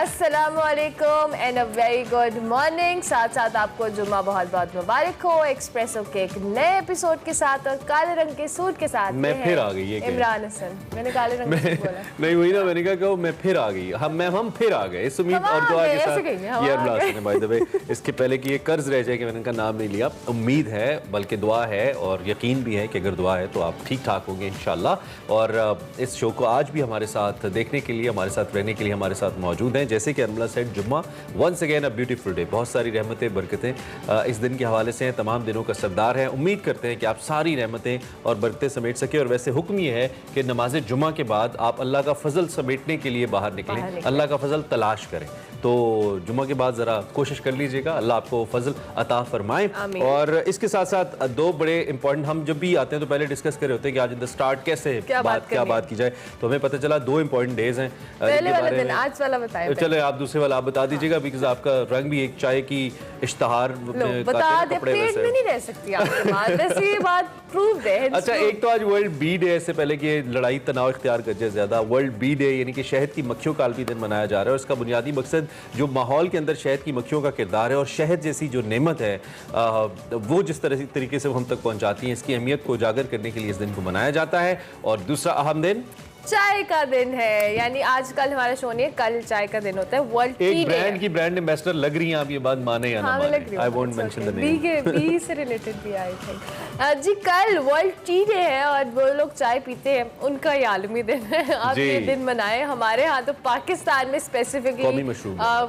अस्सलामुअलैकुम and a very good morning. साथ साथ आपको जुम्मा बहुत बहुत मुबारक हो। एक्सप्रेसो के एक नए एपिसोड के साथ और काले रंग के सूट के साथ मैं फिर आ गई। ये इमरान हसन। मैंने काले रंग का सूट बोला नहीं वही ना, मैंने कहा मैं फिर आ गई। हम फिर आ गए इस उम्मीद और दुआ के साथ। ये इमरान हसन है बाय द वे। इसके पहले कि ये कर्ज रह जाए कि मैंने इनका नाम नहीं लिया, उम्मीद है बल्कि दुआ है और यकीन भी है कि अगर दुआ है तो आप ठीक ठाक होंगे इंशाल्लाह। और इस शो को आज भी हमारे साथ देखने के लिए, हमारे साथ रहने के लिए हमारे साथ मौजूद हैं। जैसे कि अनमला सेड, जुम्मा once again a beautiful day. बहुत सारी रहमतें बरकतें इस दिन के हवाले से हैं, तमाम दिनों का सरदार है। उम्मीद करते हैं कि आप सारी रहमतें और बरकतें समेट सके। और वैसे हुक्म ये है कि नमाज जुम्मा के बाद आप अल्लाह का फजल समेटने के लिए बाहर निकलें, अल्लाह का फजल तलाश करें। तो जुम्मा के बाद ज़रा कोशिश कर लीजिएगा, अल्लाह आपको फजल अता फरमाए। और इसके साथ साथ दो बड़े इंपॉर्टेंट, हम जब भी आते हैं तो पहले डिस्कस कर रहे होते हैं कि आज इन द स्टार्ट कैसे क्या बात की जाए। तो हमें पता चला दो इंपॉर्टेंट डेज हैं। पहले वाला दिन, आज वाला बताएं। चले आप दूसरे वाला आप बता दीजिएगा, बिकॉज आपका रंग भी एक चाय की इश्तहार बता दे, पेट में नहीं रह सकती आपके बात। वैसे ये बात प्रूव दे। अच्छा, एक तो आज वर्ल्ड बी डे है। इससे पहले कि लड़ाई तनाव इख्तियार कर जाए ज्यादा, वर्ल्ड बी डे यानी कि शहद की मक्खियों का आलमी दिन मनाया जा रहा है। और इसका बुनियादी मकसद जो माहौल के अंदर शहद की मक्खियों का किरदार है और शहद जैसी जो नेमत है वो जिस तरीके से वो हम तक पहुंचाती हैं, इसकी अहमियत को उजागर करने के लिए इस दिन को मनाया जाता है। और दूसरा अहम दिन चाय का दिन है। यानी आज कल हमारा शो नहीं है, कल चाय का दिन होता है। World T day. ब्रांड की ब्रांड एम्बेसडर लग रही हैं आप, ये बात माने या ना माने, I won't mention the name. B से रिलेटेड भी आई थिंक जी। कल वर्ल्ड टी डे है और वो लोग चाय पीते हैं, उनका ये आलमी दिन है। आप ये दिन मनाएं। हमारे यहाँ तो पाकिस्तान में स्पेसिफिकली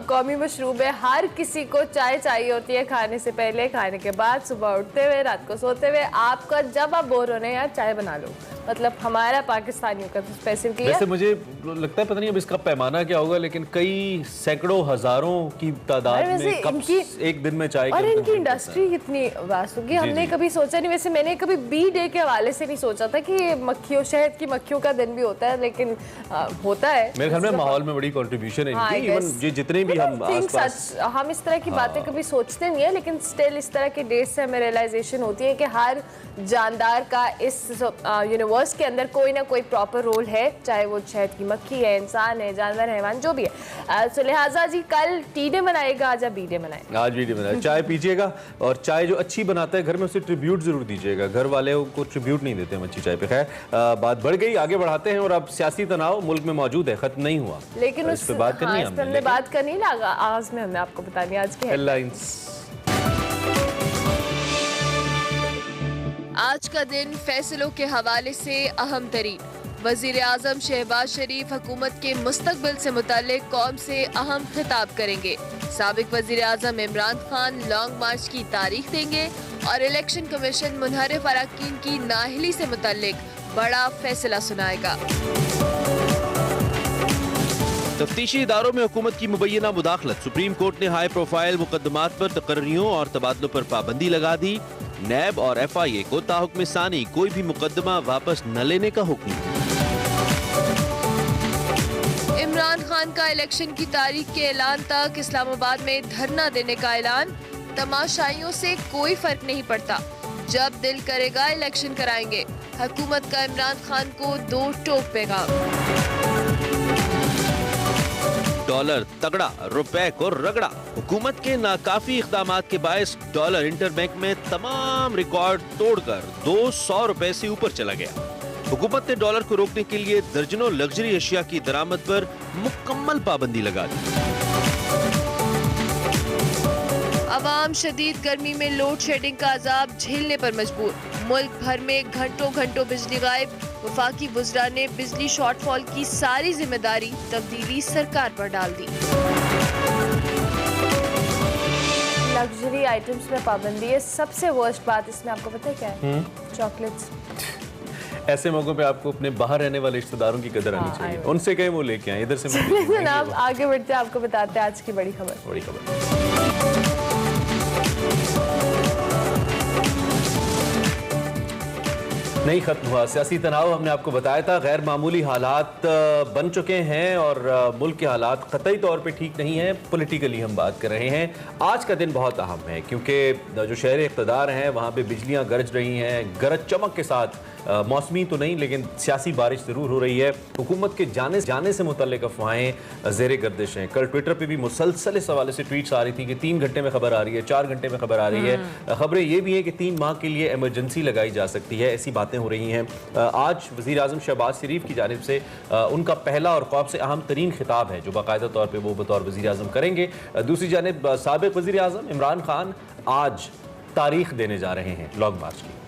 कौमी मशरूब है। हर किसी को चाय चाहिए होती है, खाने से पहले, खाने के बाद, सुबह उठते हुए, रात को सोते हुए। आपका जब आप बोर होने यार चाय बना लो, मतलब हमारा पाकिस्तानियों का तो स्पेसिफिकली। वैसे मुझे लगता है पता नहीं अब इसका पैमाना क्या होगा, लेकिन कई सैकड़ों हजारों की तादाद में कप्स एक दिन में चाय और इनकी इंडस्ट्री कितनी वास्ट होगी, हमने कभी सोचा नहीं। वैसे मैंने कभी बी डे के हवाले से नहीं सोचा था कि मक्खियों, शहद की मक्खियों का दिन भी होता है, लेकिन होता है। मेरे ख्याल में माहौल में बड़ी कंट्रीब्यूशन है इनकी। इवन जितने भी हम इस तरह की बातें कभी सोचते नहीं है, लेकिन स्टिल इस तरह के डेट से हमें रियलाइजेशन होती है कि हर जानदार का इस यूनिवर्स के अंदर कोई ना कोई प्रॉपर रोल है, चाहे वो शहद की मक्खी है, इंसान है, जानवर, हैवान, जो भी है। तो लिहाजा जी कल टी डे मनाएगा, आज बी डे मनाए। आज बी डे मनाए। चाय पीजिएगा और चाय जो अच्छी बनाता है घर में उसे ट्रिब्यूट जरूर दीजिएगा। घर वाले को ट्रिब्यूट नहीं देते हम अच्छी चाय पे। खैर बात बढ़ गई, आगे बढ़ाते हैं। और अब सियासी तनाव मुल्क में मौजूद है, खत्म नहीं हुआ, लेकिन इस पे बात करनी है हमने बात करनी लगा। आज में हमने आपको बतानी आज की हेडलाइंस। आज का दिन फैसलों के हवाले से अहम तरीन। वजीर आजम शहबाज शरीफ हुकूमत के मुस्तकबिल से मुतालिक कौम से अहम खिताब करेंगे। साबिक वजीर आजम इमरान खान लॉन्ग मार्च की तारीख देंगे और इलेक्शन कमीशन मुनहरिफ अरकान की नाअहली से मुतालिक बड़ा फैसला सुनाएगा। तफ्तीशी इदारों में हुकूमत की मुबैना मुदाखलत। सुप्रीम कोर्ट ने हाई प्रोफाइल मुकदमात पर तकर्रियों और तबादलों पर पाबंदी लगा दी। नैब और FIA को ताहुक्म सानी कोई भी मुकदमा वापस न लेने का हुक्म। इमरान खान का इलेक्शन की तारीख के ऐलान तक इस्लामाबाद में धरना देने का ऐलान। तमाशाइयों से कोई फर्क नहीं पड़ता, जब दिल करेगा इलेक्शन कराएंगे। हुकूमत का इमरान खान को दो टोक पैगाम। डॉलर तगड़ा, रुपए को रगड़ा। हुकूमत के नाकाफी इक़दामात के बायस डॉलर इंटरबैंक में तमाम रिकॉर्ड तोड़कर 200 रुपए से ऊपर चला गया। हुकूमत ने डॉलर को रोकने के लिए दर्जनों लग्जरी अशिया की दरामद पर मुकम्मल पाबंदी लगा दी। अवाम शदीद गर्मी में लोड शेडिंग का अजाब झेलने पर मजबूर। मुल्क भर में घंटों घंटों बिजली गायब। वफाकी वुज़रा ने बिजली शॉर्टफॉल की सारी जिम्मेदारी तब्दीली सरकार पर डाल दी। लग्जरी आइटम्स में पाबंदी है। सबसे वर्स्ट बात इसमें आपको पता है क्या है? चॉकलेट्स। ऐसे मौकों पे आपको अपने बाहर रहने वाले रिश्तेदारों की कदर आनी चाहिए। उनसे कहीं वो लेके आए, इधर से जनाब आगे बढ़ते आपको बताते हैं आज की बड़ी खबर। नहीं खत्म हुआ सियासी तनाव। हमने आपको बताया था गैर मामूली हालात बन चुके हैं और मुल्क के हालात कतई तौर पे ठीक नहीं है। पॉलिटिकली हम बात कर रहे हैं। आज का दिन बहुत अहम है क्योंकि जो शहर इक़्तिदार हैं वहाँ पे बिजलियाँ गरज रही हैं, गरज चमक के साथ। मौसमी तो नहीं लेकिन सियासी बारिश ज़रूर हो रही है। हुकूमत के जाने से मुतल्लिक़ अफवाहें ज़ेरे गर्दिश हैं। कल ट्विटर पे भी मुसलसल इस हवाले से ट्वीट्स आ रही थी कि 3 घंटे में खबर आ रही है, 4 घंटे में खबर आ रही है। खबरें ये भी हैं कि 3 माह के लिए एमरजेंसी लगाई जा सकती है, ऐसी बातें हो रही हैं। आज वज़ीर आज़म शहबाज शरीफ की जानिब से उनका पहला और क़ौम से अहम तरीन खिताब है जो बाकायदा तौर पर वो बतौर वज़ीर आज़म करेंगे। दूसरी जानिब साबिक़ वज़ीर आज़म इमरान खान आज तारीख देने जा रहे हैं लॉन्ग मार्च की।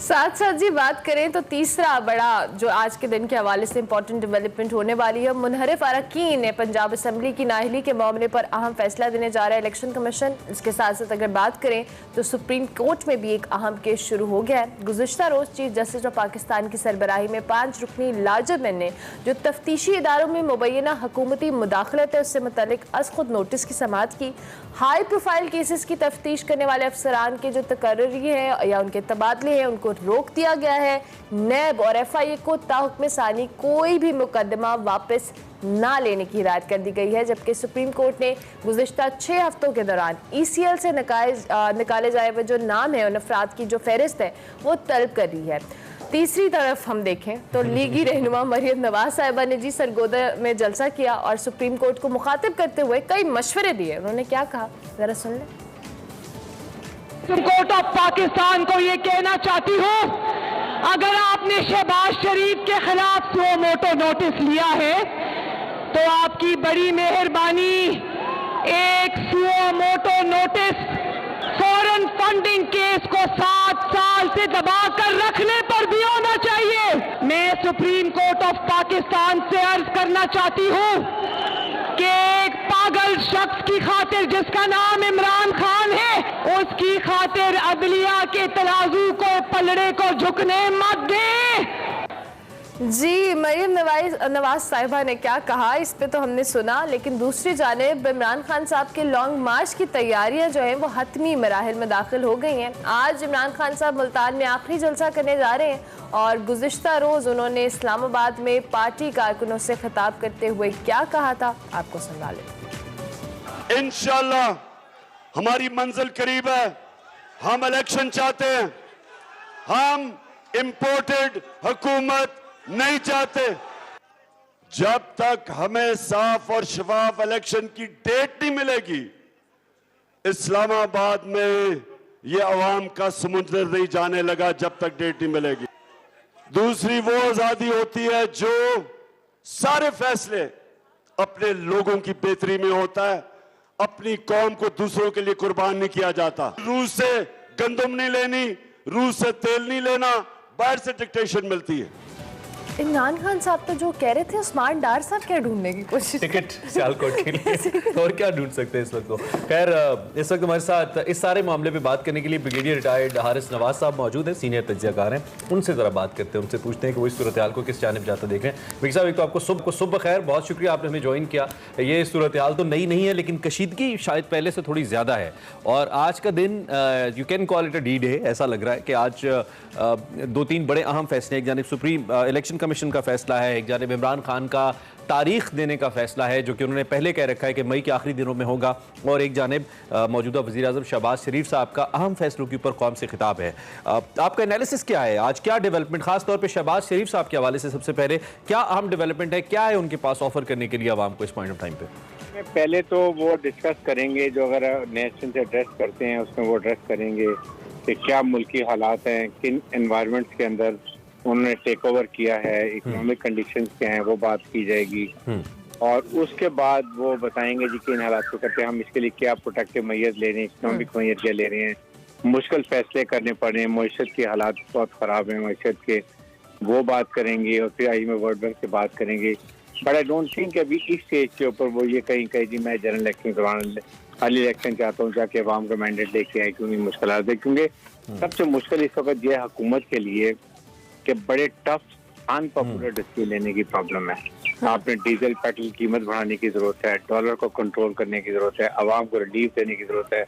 साथ साथ जी बात करें तो तीसरा बड़ा जो आज के दिन के हवाले से इंपॉर्टेंट डेवलपमेंट होने वाली है, मुनहरिफ अरकान ने पंजाब असम्बली की नाअहली के मामले पर अहम फैसला देने जा रहा है इलेक्शन कमीशन। इसके साथ साथ अगर बात करें तो सुप्रीम कोर्ट में भी एक अहम केस शुरू हो गया है। गुज़िश्ता रोज़ चीफ जस्टिस ऑफ पाकिस्तान की सरबराही में 5 रुकनी लार्जर बेंच ने जो तफ्तीशी इदारों में मुबैना हुकूमती मुदाखलत है उससे मुतल्लिक अज़ खुद नोटिस की समाअत की। हाई प्रोफाइल केसेस की तफ्तीश करने वाले अफसरान के जो तकर्री है या उनके तबादले हैं उनको रोक दिया गया है। नैब और FIA को ताहुक्म सानी कोई भी मुकदमा वापस ना लेने की हिदायत कर दी गई है। जबकि सुप्रीम कोर्ट ने गुज़िश्ता 6 हफ्तों के दौरान ECL से निकाले जाए हुए जो नाम है उन अफराद की जो फहरिस्त है वो तलब कर रही है। तीसरी तरफ हम देखें तो लीगी रहनुमा मरियम नवाज साहिबा ने जी सरगोदा में जलसा किया और सुप्रीम कोर्ट को मुखातिब करते हुए कई मशवरे दिए। उन्होंने क्या कहा जरा सुन लें। सुप्रीम कोर्ट ऑफ पाकिस्तान को ये कहना चाहती हूँ, अगर आपने शहबाज शरीफ के खिलाफ सुओ मोटो नोटिस लिया है तो आपकी बड़ी मेहरबानी एक suo motu notice foreign funding case को 7 साल से दबाकर रखने पर भी होना चाहिए। मैं सुप्रीम कोर्ट ऑफ पाकिस्तान से अर्ज करना चाहती हूँ कि एक पागल शख्स की खातिर जिसका नाम इमरान खान है उसकी खातिर अदलिया के तराजू को पलड़े को झुकने मत दें। जी मरियम नवाज साहिबा ने क्या कहा इस पे तो हमने सुना, लेकिन दूसरी जानिब इमरान खान साहब के लॉन्ग मार्च की तैयारियां जो हैं वो हतमी मराहिल में दाखिल हो गई हैं। आज इमरान खान साहब मुल्तान में आखिरी जलसा करने जा रहे हैं और गुज़िश्ता रोज़ उन्होंने इस्लामाबाद में पार्टी कारकुनों से खिताब करते हुए क्या कहा था आपको सुना लें। इंशाअल्लाह हमारी मंजिल करीब है। हम इलेक्शन चाहते हैं, हम इंपोर्टेड हुकूमत नहीं चाहते। जब तक हमें साफ और शफाफ इलेक्शन की डेट नहीं मिलेगी इस्लामाबाद में ये अवाम का समुद्र नहीं जाने लगा जब तक डेट नहीं मिलेगी। दूसरी वो आजादी होती है जो सारे फैसले अपने लोगों की बेहतरी में होता है, अपनी कौम को दूसरों के लिए कुर्बान नहीं किया जाता। रूस से गंदम नहीं लेनी, रूस से तेल नहीं लेना, बाहर से डिक्टेशन मिलती है। इमरान खान साहब तो जो कह रहे थे उस्मान डार साहब क्या ढूंढने की कोशिश, टिकट सियालकोट के लिए और क्या ढूंढ सकते हैं इस वक्त। तो खैर इस वक्त हमारे साथ इस सारे मामले पे बात करने के लिए ब्रिगेडियर रिटायर्ड हारिस नवाज साहब मौजूद हैं, सीनियर तज्जियाकार हैं। उनसे ज़रा बात करते हैं, उनसे पूछते हैं कि वो इस सूरत हाल को किस जानिब जाता देख रहे हैं। मिर्ज़ा साहब एक तो आपको सुबह खैर, बहुत शुक्रिया आपने हमें ज्वाइन किया। ये सूरत हाल तो नई नहीं है लेकिन कशीदगी शायद पहले से थोड़ी ज़्यादा है और आज का दिन you can call it a D day. ऐसा लग रहा है कि आज 2-3 बड़े अहम फैसले, एक जानिब सुप्रीम इलेक्शन कमीशन का फैसला है, एक जानिब इमरान खान का तारीख देने का फैसला है जो कि उन्होंने पहले कह रखा है कि मई के आखिरी दिनों में होगा, और एक जानिब मौजूदा वज़ीर आज़म शहबाज शरीफ साहब का अहम फैसलों के ऊपर कौम से खिताब है। आपका एनालिसिस क्या है, आज क्या डेवलपमेंट, खास तौर पे शहबाज शरीफ साहब के हवाले से सबसे पहले क्या अहम डेवलपमेंट है, क्या है उनके पास ऑफर करने के लिए आवाम को इस पॉइंट ऑफ टाइम पे? पहले तो वो डिस्कस करेंगे, जो अगर नेशन से एड्रेस करते हैं उसमें वो एड्रेस करेंगे कि क्या मुल्की हालात हैं, किन एनवायरनमेंट्स के अंदर उन्होंने टेक ओवर किया है, इकोनॉमिक कंडीशंस क्या हैं वो बात की जाएगी, और उसके बाद वो बताएंगे जी किन हालात को करते हैं, हम इसके लिए क्या प्रोटेक्टिव मेजर्स ले रहे हैं, इकोनॉमिक मेजर क्या ले रहे हैं, मुश्किल फैसले करने पड़ रहे हैं, मईशत के हालात बहुत ख़राब हैं मईशत के, वो बात करेंगे, और फिर IMF वर्ल्ड बैंक से बात करेंगे। बट आई डोंट थिंक अभी इस स्टेज के ऊपर वो ये कहीं जी मैं जनरल इलेक्शन के दौरान हाली इलेक्शन चाहता हूँ जाके अवाम का मैंडेट लेके आए, क्योंकि मुश्किल है, क्योंकि सबसे मुश्किल इस वक्त ये हुकूमत के लिए कि बड़े टफ अनपॉपुलर डिसीजन लेने की प्रॉब्लम है। आपने डीजल पेट्रोल कीमत बढ़ाने की जरूरत है, डॉलर को कंट्रोल करने की जरूरत है, आवाम को रिलीफ देने की जरूरत है,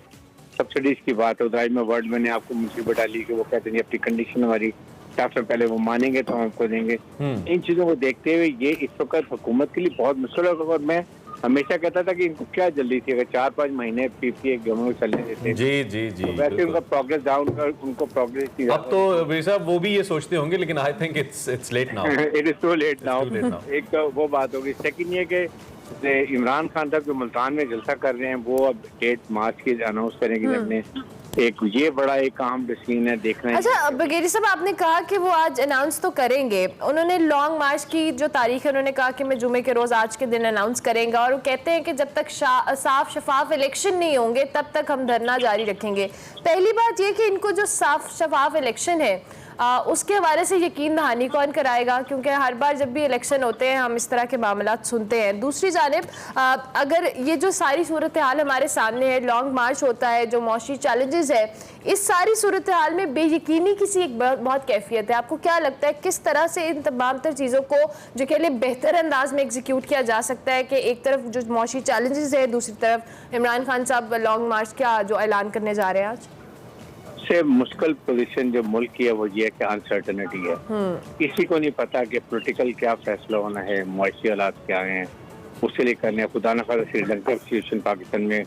सब्सिडीज की बात है। उदाहरण में वर्ल्ड में ने आपको मुसीबत डाली कि वो कहते हैं अपनी कंडीशन हमारी सबसे पहले वो मानेंगे तो हम आपको देंगे। इन चीजों को देखते हुए ये इस वक्त हुकूमत के लिए बहुत मुश्किल होगा। और मैं हमेशा कहता था कि इनको क्या जल्दी थी, अगर 4-5 महीने पीपीए गवर्नमेंट चलने देते जी जी जी तो वैसे उनका प्रोग्रेस डाउन उनको प्रोग्रेस अब तो भाई साहब वो भी ये सोचते होंगे, लेकिन I think it's late now. It is too late now. एक तो वो बात होगी। सेकंड ये कि इमरान खान साहब जो मुल्तान में जलसा कर रहे हैं वो अब डेट मार्च की अनाउंस करेंगे अपने। एक ये बड़ा एक अहम डिसीजन है, देखना है। अच्छा बगेरी साहब, आपने कहा कि वो आज अनाउंस तो करेंगे, उन्होंने लॉन्ग मार्च की जो तारीख है उन्होंने कहा कि मैं जुमे के रोज आज के दिन अनाउंस करेंगे, और वो कहते हैं कि जब तक साफ शफाफ इलेक्शन नहीं होंगे तब तक हम धरना जारी रखेंगे। पहली बात ये कि इनको जो साफ शफाफ इलेक्शन है उसके हवाले से यकीन दहानी कौन कराएगा, क्योंकि हर बार जब भी इलेक्शन होते हैं हम इस तरह के मामलात सुनते हैं। दूसरी जानिब अगर ये जो सारी सूरत हाल हमारे सामने है, लॉन्ग मार्च होता है, जो मौशी चैलेंजेस है, इस सारी सूरत हाल में बेयकीनी किसी एक बहुत कैफियत है। आपको क्या लगता है किस तरह से इन तमाम तर चीज़ों को जो के लिए बेहतर अंदाज में एग्जीक्यूट किया जा सकता है कि एक तरफ जो मौशी चैलेंजेस है, दूसरी तरफ इमरान खान साहब लॉन्ग मार्च का जो ऐलान करने जा रहे हैं आज? सबसे मुश्किल पोजीशन जो मुल्क की है वो ये है कि अनसर्टनिटी है। किसी को नहीं पता कि पॉलिटिकल क्या फैसला होना है, मुआशी हालात क्या हैं, उसके लिए करने। खुदा न खास्ता श्रीलंका सिचुएशन पाकिस्तान में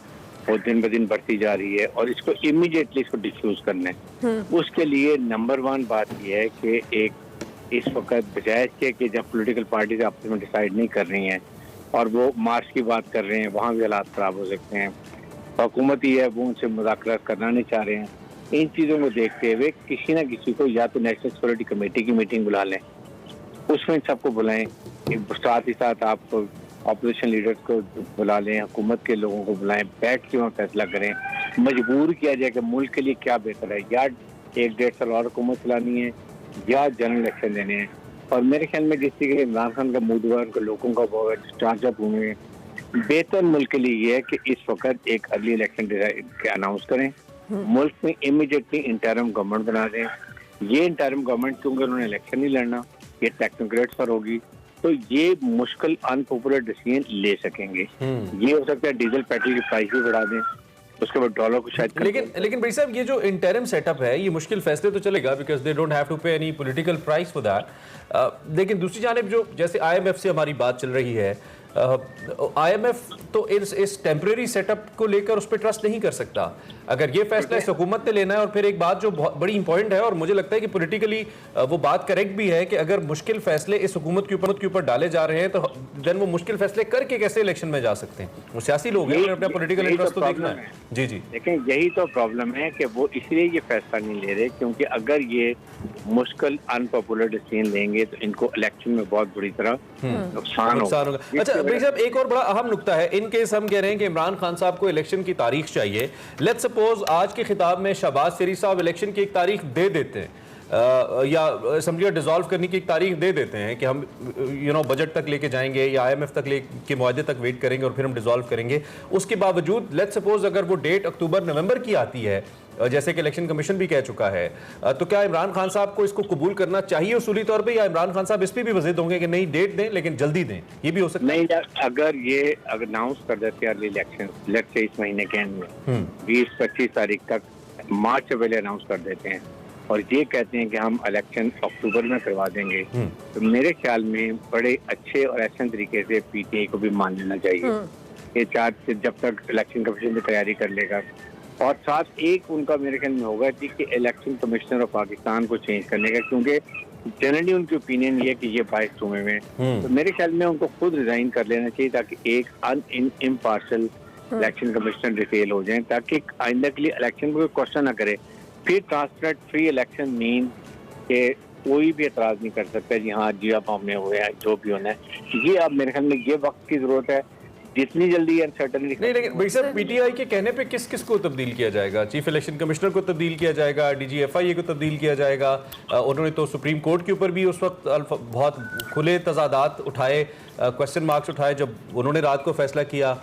वो दिन ब दिन बढ़ती जा रही है और इसको इमीडिएटली इसको डिफ्यूज करना है। उसके लिए नंबर 1 बात यह है कि एक इस वक्त बजाय कि जब पॉलिटिकल पार्टीज आपस में डिसाइड नहीं कर रही हैं और वो मार्च की बात कर रहे हैं, वहाँ भी हालात खराब हो सकते हैं। हुकूमत ही है वो उनसे मुज़ाकरात करना नहीं चाह रहे हैं। इन चीज़ों को देखते हुए किसी न किसी को या तो नेशनल सिक्योरिटी कमेटी की मीटिंग बुला लें, उसमें सबको बुलाएं, साथ ही साथ आप ऑपोजिशन लीडर्स को बुला लें, हुकूमत के लोगों को बुलाएं, बैठ के वहाँ फैसला करें, मजबूर किया जाए कि मुल्क के लिए क्या बेहतर है, या 1-1.5 साल और हुकूमत चलानी है या जनरल इलेक्शन देने हैं। और मेरे ख्याल में जिस तरीके इमरान खान का मूड हुआ, उनके लोगों का बहुत स्टार्टअप हुए, बेहतर मुल्क के लिए ये है कि इस वक्त एक अर्ली इलेक्शन अनाउंस करें, मुल्क में इमीडिएटली इंटरिम गवर्नमेंट बना दें। ये इंटरिम गवर्नमेंट क्योंकि उन्होंने इलेक्शन नहीं लड़ना, ये टेक्नोक्रेट्स पर होगी, तो ये मुश्किल अनपॉपुलर डिसीजन ले सकेंगे। ये हो सकता है डीजल पेट्रोल की प्राइस भी बढ़ा दें, उसके बाद डॉलर को शायद। लेकिन भाई साहब ये जो इंटरिम सेटअप है ये मुश्किल फैसले तो चलेगा because they don't have to pay any political price for that. लेकिन दूसरी जानिब जो जैसे IMF से हमारी बात चल रही है, IMF तो इस टेम्परेरी सेटअप को लेकर उस पर ट्रस्ट नहीं कर सकता। अगर ये फैसला इस हुकूमत ने लेना है, और फिर एक बात जो बहुत बड़ी इंपॉर्टेंट है और मुझे लगता है कि पॉलिटिकली वो बात करेक्ट भी है कि अगर मुश्किल फैसले इस हुकूमत के ऊपर डाले जा रहे हैं तो देन वो मुश्किल फैसले करके कैसे इलेक्शन में जा सकते हैं? वो सियासी लोग हैं, अपना पॉलिटिकल इंटरेस्ट तो देखना है। जी जी, लेकिन यही तो प्रॉब्लम है कि वो इसलिए ये फैसला नहीं ले रहे क्योंकि अगर ये मुश्किल अनपॉपुलर डिसीजन लेंगे तो इनको इलेक्शन में बहुत बुरी तरह नुकसान होगा। अच्छा भाई साहब, एक और बड़ा अहम नुकता है, इन केस हम कह रहे हैं कि इमरान खान साहब को इलेक्शन की तारीख चाहिए। लेट्स सपोज आज के खिताब में शहबाज शरीफ साहब इलेक्शन की एक तारीख दे देते हैं, या असेंबली डिसॉल्व करने की एक तारीख दे देते हैं कि हम बजट तक लेके जाएंगे या IMF तक के मुआहदे तक वेट करेंगे और फिर हम डिसॉल्व करेंगे। उसके बावजूद लेट्स सपोज अगर वो डेट अक्टूबर-नवंबर की आती है जैसे कि इलेक्शन कमीशन भी कह चुका है, तो क्या इमरान खान साहब को इसको कबूल करना चाहिए उसूली तौर पे, या इमरान खान साहब इस पे भी वज़ीद होंगे कि नहीं डेट दें लेकिन जल्दी दें? ये भी हो सकता है। नहीं, अगर अनाउंस कर देते हैं इलेक्शन लेट्स से इस महीने के एंड में 20-25 तारीख तक, मार्च से पहले अनाउंस कर देते हैं और ये कहते हैं कि हम इलेक्शन अक्टूबर में करवा देंगे, तो मेरे ख्याल में बड़े अच्छे और ऐसे तरीके से PTI को भी मान लेना चाहिए कि जब तक इलेक्शन कमीशन की तैयारी कर लेगा। और साथ एक उनका मेरे ख्याल में होगा कि इलेक्शन कमिश्नर ऑफ पाकिस्तान को चेंज करने का, क्योंकि जनरली उनकी ओपिनियन ये है कि ये 22 जुमे में, तो मेरे ख्याल में उनको खुद रिजाइन कर लेना चाहिए ताकि एक इम्पार्शल इलेक्शन कमिश्नर डिटेल हो जाए, ताकि आइंदा के लिए इलेक्शन को कोई क्वेश्चन ना करे। फिर ट्रांसपेरेंट फ्री इलेक्शन मीन के कोई भी एतराज नहीं कर सकता जी हाँ जी आप हमने हुए हैं जो भी होना है। ये अब मेरे ख्याल में ये वक्त की जरूरत है, जितनी जल्दी अनसर्टेनिटी नहीं। लेकिन भाई साहब PTI के कहने पे किस किस को तब्दील किया जाएगा? चीफ इलेक्शन कमिश्नर को तब्दील किया जाएगा, DG FIA को तब्दील किया जाएगा। उन्होंने तो सुप्रीम कोर्ट के ऊपर भी उस वक्त बहुत खुले तजादात उठाए, क्वेश्चन मार्क्स उठाए जब उन्होंने रात को फैसला किया।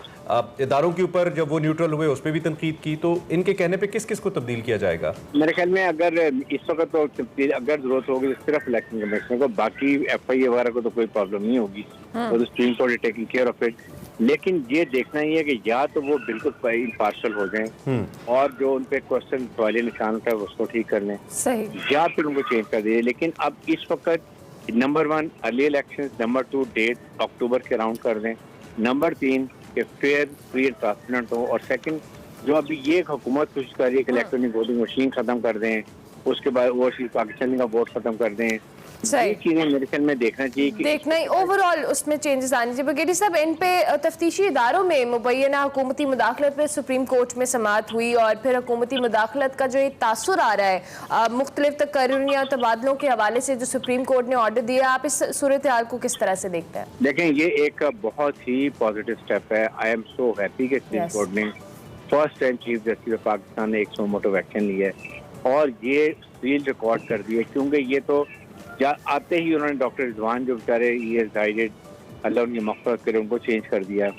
इदारों के ऊपर जब वो न्यूट्रल हुए उस पर भी तनकीद की। तो इनके कहने पे किस किस को तब्दील किया जाएगा? मेरे ख्याल में अगर इस वक्त तो अगर जरूरत होगी तो सिर्फ इलेक्शन कमिश्नर को, बाकी FIA वगैरह को तो कोई प्रॉब्लम नहीं होगी और supreme court taking care of it. लेकिन ये देखना ही है कि या तो वो बिल्कुल इम्पार्शल हो जाएं और जो उन पे क्वेश्चन सवालिया निशान होता है उसको ठीक कर लें, सही, या फिर उनको चेंज कर दीजिए। लेकिन अब इस वक्त number 1 early election, number 2 date October के राउंड कर दें, नंबर 3 कि फेयर फ्री एंड ट्रांसपेरेंट हो, और सेकंड जो अभी ये हुकूमत कोशिश कर रही है कि इलेक्ट्रॉनिक वोटिंग मशीन खत्म कर दें, उसके बाद ओवरसीज पाकिस्तानी का वोट खत्म कर दें, ये चीजें मेरे ख्याल में देखना चाहिए कि देखना ही ओवरऑल उसमें चेंजेस आने चाहिए। ब्रिगेडियर साहब, इन पे तफ्तीशी इदारों में मुबैना हुकूमती मुदाखलत पे सुप्रीम कोर्ट में समाअत हुई और फिर हुकूमती मुदाखलत का जो एक तासुर आ रहा है मुख्तलिफ तकर्रियाँ तबादलों के हवाले से जो सुप्रीम कोर्ट ने ऑर्डर दिया, आप इस सूरत हाल को किस तरह से देखते हैं? देखें, ये एक बहुत ही पॉजिटिव स्टेप है। आई एम सो हैप्पी कि सुप्रीम कोर्ट ने first time chief justice of Pakistan ने एक सो मोटो एक्शन लिया है और ये फील्ड रिकॉर्ड कर दिए, क्योंकि ये तो आते ही उन्होंने डॉक्टर रिजवान जो बेचारे गाइडेड, अल्लाह उनकी मग़फ़िरत करे, उनको चेंज कर दिया।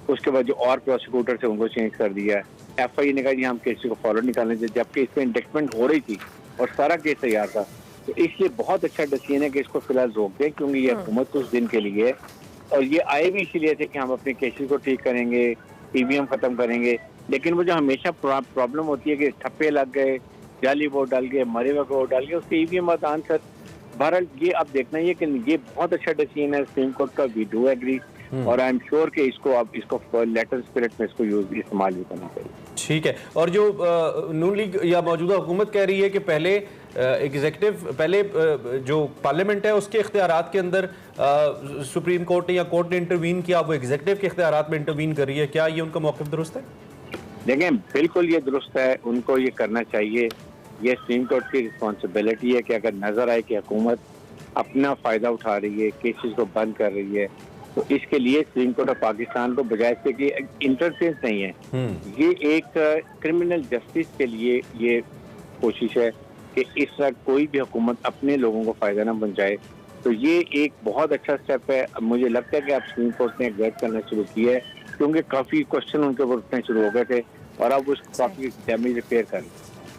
उसके बाद जो और प्रोसिक्यूटर थे उनको चेंज कर दिया। FI ने कहा जी हम केस को फॉलो निकालने थे, जबकि इस पर इंडक्टमेंट हो रही थी और सारा केस तैयार था। तो इसलिए बहुत अच्छा डिसीजन है कि इसको फिलहाल रोक दें, क्योंकि ये हुकूमत कुछ दिन के लिए, और ये आए भी इसीलिए थे कि हम अपने केसेस को ठीक करेंगे, EVM खत्म करेंगे। लेकिन वो जो हमेशा प्रॉब्लम होती है कि ठप्पे लग गए, जाली वोट डाल गए, मरे हुए वोट डाल गए, उसके EVM आंसर। बहरहाल ये अब देखना ही है कि ये बहुत अच्छा डिसीजन है सुप्रीम कोर्ट का, वी डू एग्री, और आई एम श्योर कि इसको लेटर स्पिरिट में इसको इस्तेमाल भी करना चाहिए। ठीक है। और जो नून लीग या मौजूदा हुकूमत कह रही है कि पहले एग्जीक्यूटिव, पहले जो पार्लियामेंट है उसके इख्तियारात के अंदर सुप्रीम कोर्ट ने या कोर्ट ने इंटरवीन किया, वो एग्जीक्यूटिव के इख्तियारात में इंटरवीन कर रही है, क्या ये उनका मौक़िफ़ दुरुस्त है? देखें, बिल्कुल ये दुरुस्त है, उनको ये करना चाहिए। ये सुप्रीम कोर्ट की रिस्पॉन्सिबिलिटी है कि अगर नजर आए कि हुकूमत अपना फायदा उठा रही है, केसेस को बंद कर रही है, तो इसके लिए सुप्रीम कोर्ट ऑफ पाकिस्तान को बजाय से कि इंटरफेरेंस नहीं है, ये एक क्रिमिनल जस्टिस के लिए ये कोशिश है कि इस तरह कोई भी हुकूमत अपने लोगों को फायदा ना पहुंचाए। तो ये एक बहुत अच्छा स्टेप है। अब मुझे लगता है कि अब सुप्रीम कोर्ट ने गाइड करना शुरू किया है, क्योंकि काफी क्वेश्चन उनके ऊपर उठने शुरू हो गए थे और अब उस काफी डैमेज रिपेयर कर।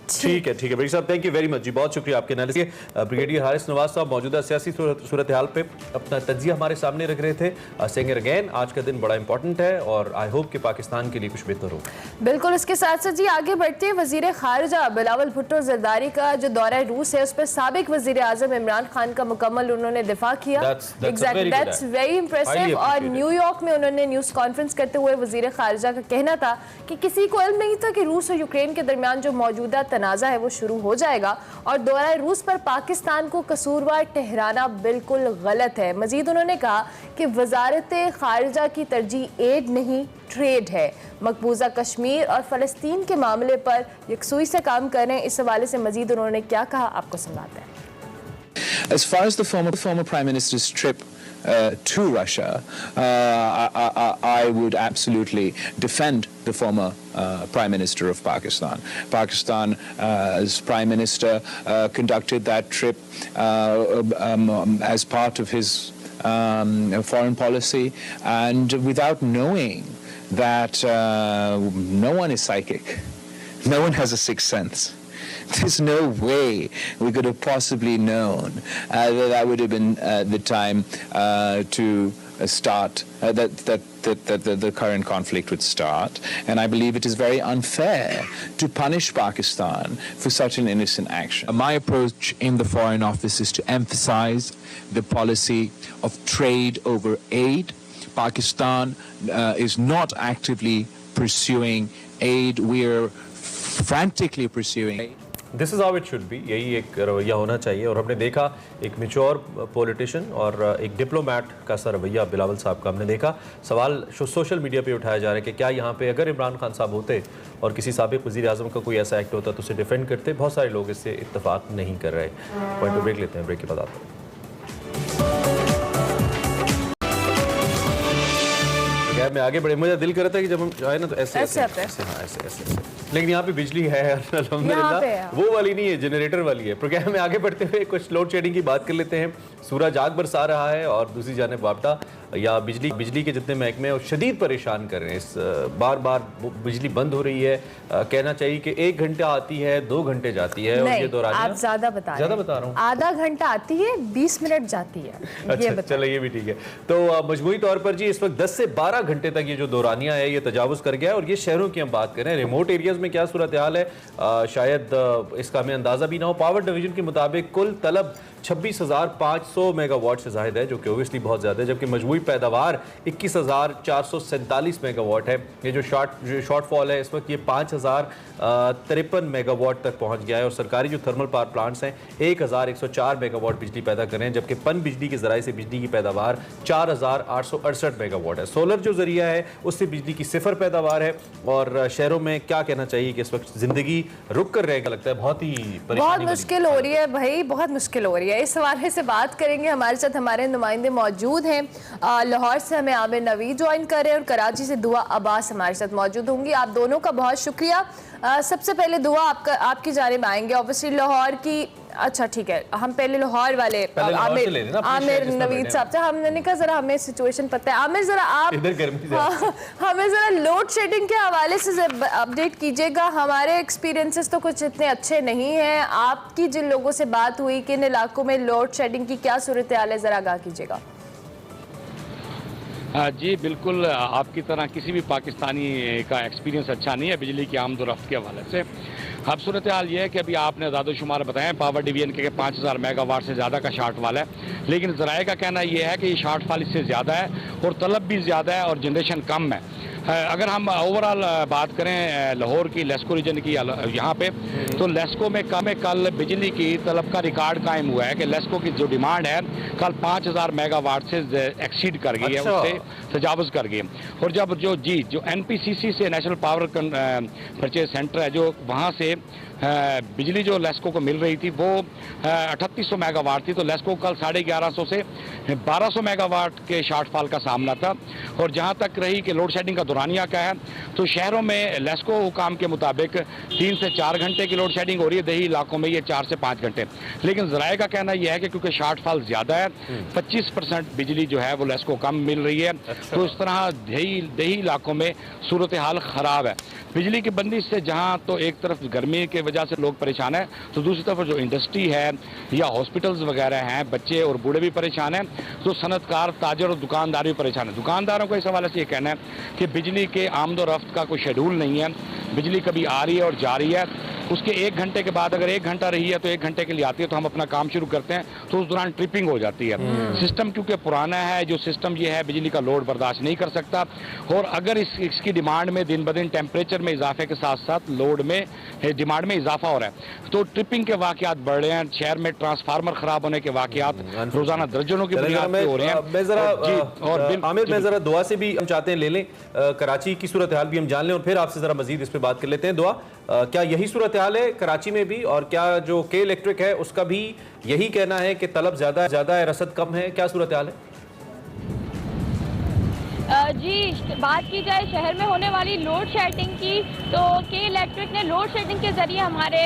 ठीक है ब्रिगेडियर साहब, थैंक यू वेरी मच जी, बहुत शुक्रिया आपके एनालिसिस। ब्रिगेडियर हारिस नवाज साहब मौजूदा सियासी सूरत हाल पे अपना तज्जिया हमारे सामने रख रहे थे। सेंगर अगेन, आज का दिन बड़ा इंपॉर्टेंट है और आई होप कि पाकिस्तान के लिए कुछ बेहतर हो। बिल्कुल, इसके साथ साथ जी आगे बढ़ते हैं, वजीर खारजा बिलावल भुट्टो जरदारी का जो दौरा रूस है उस पर साबिक वजीर आजम इमरान खान का मुकम्मल उन्होंने दिफा किया। That's very impressive. और न्यूयॉर्क में उन्होंने न्यूज़ कॉन्फ्रेंस करते हुए वजीर खारजा का कहना था कि किसी को इल्म नहीं था कि रूस और यूक्रेन के दरमियान जो मौजूदा तनाज़ा है वो शुरू हो जाएगा, और दौरा रूस पर पाकिस्तान को कसूरवार ठहराना बिल्कुल गलत है। मजीद उन्होंने कहा कि वजारत खारजा की तरजीह एड नहीं ट्रेड है, मकबूजा कश्मीर और फ़लस्तीन के मामले पर यकसुई से काम करें। इस हवाले से मजीद उन्होंने क्या कहा, आपको सुनाते हैं। As far as the former Prime Minister's trip to Russia, I would absolutely defend the former Prime Minister of Pakistan. Pakistan's Prime Minister conducted that trip as part of his foreign policy, and without knowing that no one is psychic, no one has a sixth sense. There's no way we could have possibly known that would have been the time to start that the current conflict would start, and I believe it is very unfair to punish Pakistan for such an innocent action. My approach in the Foreign Office is to emphasize the policy of trade over aid. Pakistan is not actively pursuing aid. We are frantically pursuing aid. This is how it should be, यही एक रवैया होना चाहिए। और हमने देखा एक mature politician और एक डिप्लोमेट का सा रवैया बिलावल साहब का हमने देखा। सवाल सोशल मीडिया पे उठाया जा रहा है कि क्या यहाँ पे अगर इमरान खान साहब होते और किसी साबिक वज़ीर आज़म का कोई ऐसा एक्ट होता तो उसे डिफेंड करते। बहुत सारे लोग इससे इत्तेफाक नहीं कर रहे। पॉइंट टू ब्रेक लेते हैं, ब्रेक के बाद आते हैं। मैं आगे बढ़े, मुझे दिल कर रहा था कि जब हम जाए ना तो ऐसे लेकिन यहाँ पे बिजली है अल्हम्दुलिल्लाह, वो वाली नहीं है, जनरेटर वाली है। प्रोग्राम में आगे बढ़ते हुए कुछ लोड शेडिंग की बात कर लेते हैं। सूरज आग बरसा रहा है और दूसरी जानिब वापटा या बिजली के जितने महकमे और शदीद परेशान कर रहे हैं। इस बार बार बिजली बंद हो रही है, कहना चाहिए कि 1 घंटा आती है, 2 घंटे जाती है। और ये दौरानिया आप ज्यादा बता रहे हैं। आधा घंटा आती है, 20 मिनट जाती है। अच्छा, चलो ये भी ठीक है। तो मजमूई तौर पर जी इस वक्त 10 से 12 घंटे तक ये जो दौरानिया है ये तजावुज कर गया है। और ये शहरों की हम बात करें, रिमोट एरियाज में क्या सूरत हाल है शायद इसका हमें अंदाजा भी ना हो। पावर डिवीजन के मुताबिक कुल तलब 26,500 मेगावाट से जाहिद है, जो कि ओबियसली बहुत ज़्यादा है, जबकि मजमूई पैदावार 21,447 मेगावाट है। ये जो शॉर्टफॉल है इस वक्त ये 5,053 मेगावाट तक पहुंच गया है। और सरकारी जो थर्मल पावर प्लांट्स हैं 1,104 मेगावाट बिजली पैदा कर रहे हैं, जबकि पन बिजली के जराए से बिजली की पैदावार 4,868 मेगावाट है। सोलर जो जरिया है उससे बिजली की सिफर पैदावार है। और शहरों में क्या कहना चाहिए कि इस वक्त जिंदगी रुक कर रहेगा, लगता है बहुत मुश्किल हो रही है भाई, बहुत मुश्किल हो रही है। इस हवाले से बात करेंगे, हमारे साथ हमारे नुमाइंदे मौजूद हैं। लाहौर से हमें आमिर नवीद ज्वाइन कर रहे हैं और कराची से दुआ अब्बास हमारे साथ मौजूद होंगी। आप दोनों का बहुत शुक्रिया। सबसे पहले दुआ आपकी जानिब आएंगे। ऑब्वियसली लाहौर की, अच्छा ठीक है, हम पहले लाहौर वाले आमिर नवीद साहब से, हमने कहा जरा हमें सिचुएशन पता है। आमिर जरा आप हमें जरा लोड शेडिंग के हवाले से अपडेट कीजिएगा। हमारे एक्सपीरियंसेस तो कुछ इतने अच्छे नहीं हैं। आपकी जिन लोगों से बात हुई कि इन इलाकों में लोड शेडिंग की क्या सूरत हाल है, जरा आगाह कीजिएगा। जी बिल्कुल, आपकी तरह किसी भी पाकिस्तानी का एक्सपीरियंस अच्छा नहीं है बिजली की आमद और रफ्त के हवाले से। अब सूरत हाल ये है कि अभी आपने आदादोशुमार बताएं पावर डिवीजन के 5,000 मेगावाट से ज़्यादा का शॉर्टफॉल है, लेकिन ज़राए का कहना यह है कि ये शॉर्टफॉल इससे ज़्यादा है और तलब भी ज़्यादा है और जनरेशन कम है। अगर हम ओवरऑल बात करें लाहौर की लेस्को रीजन की यहाँ पे, तो लेस्को में कल बिजली की तलब का रिकॉर्ड कायम हुआ है कि लेस्को की जो डिमांड है कल 5,000 मेगावाट से एक्सीड कर गई है, उससे तजावुज़ कर गई। और जब जो NPCC से नेशनल पावर परचेज सेंटर है, जो वहाँ से बिजली जो लेस्को को मिल रही थी वो 3800 मेगावाट थी, तो लेस्को कल 1150 से 1200 मेगावाट के शॉर्टफॉल का सामना था। और जहां तक रही कि लोड शेडिंग का दौरानिया क्या है, तो शहरों में लेस्को हुकाम के मुताबिक 3 से 4 घंटे की लोड शेडिंग हो रही है, दही इलाकों में ये 4 से 5 घंटे। लेकिन ज़राए का कहना यह है कि क्योंकि शॉर्टफॉल ज़्यादा है, 25% बिजली जो है वो लेस्को कम मिल रही है, तो इस तरह दही इलाकों में सूरत हाल ख़राब है। बिजली की बंदिश से जहाँ तो एक तरफ गर्मी के वजह से लोग परेशान हैं, तो दूसरी तरफ जो इंडस्ट्री है या हॉस्पिटल्स वगैरह हैं, बच्चे और बूढ़े भी परेशान हैं, तो सनतकार, ताजर और दुकानदार भी परेशान हैं। दुकानदारों को इस हवाले से ये कहना है कि बिजली के आमद और रफ्त का कोई शेड्यूल नहीं है, बिजली कभी आ रही है और जा रही है, उसके 1 घंटे के बाद अगर 1 घंटा रही है तो 1 घंटे के लिए आती है, तो हम अपना काम शुरू करते हैं तो उस दौरान ट्रिपिंग हो जाती है। सिस्टम क्योंकि पुराना है, जो सिस्टम ये है बिजली का लोड बर्दाश्त नहीं कर सकता, और अगर इसकी डिमांड में दिन ब दिन टेम्परेचर में इजाफे के साथ साथ लोड में डिमांड में इजाफा हो रहा है, तो ट्रिपिंग के वाकयात बढ़ रहे हैं। शहर में ट्रांसफार्मर खराब होने के वाकयात रोजाना दर्जनों की बुनियाद पे हो रहे हैं। आमिर, मैं जरा दुआ से भी हम चाहते हैं ले लें, कराची की सूरत हाल भी हम जान लें और फिर आपसे जरा मजीद इस पर बात कर लेते हैं। दुआ, क्या यही सूरत हाल है कराची में भी, और क्या जो के इलेक्ट्रिक है उसका भी यही कहना है कि तलब ज्यादा है, रसद कम है, क्या सूरत हाल है? जी, बात की जाए शहर में होने वाली लोड शेडिंग की, तो के इलेक्ट्रिक ने लोड शेडिंग के जरिए हमारे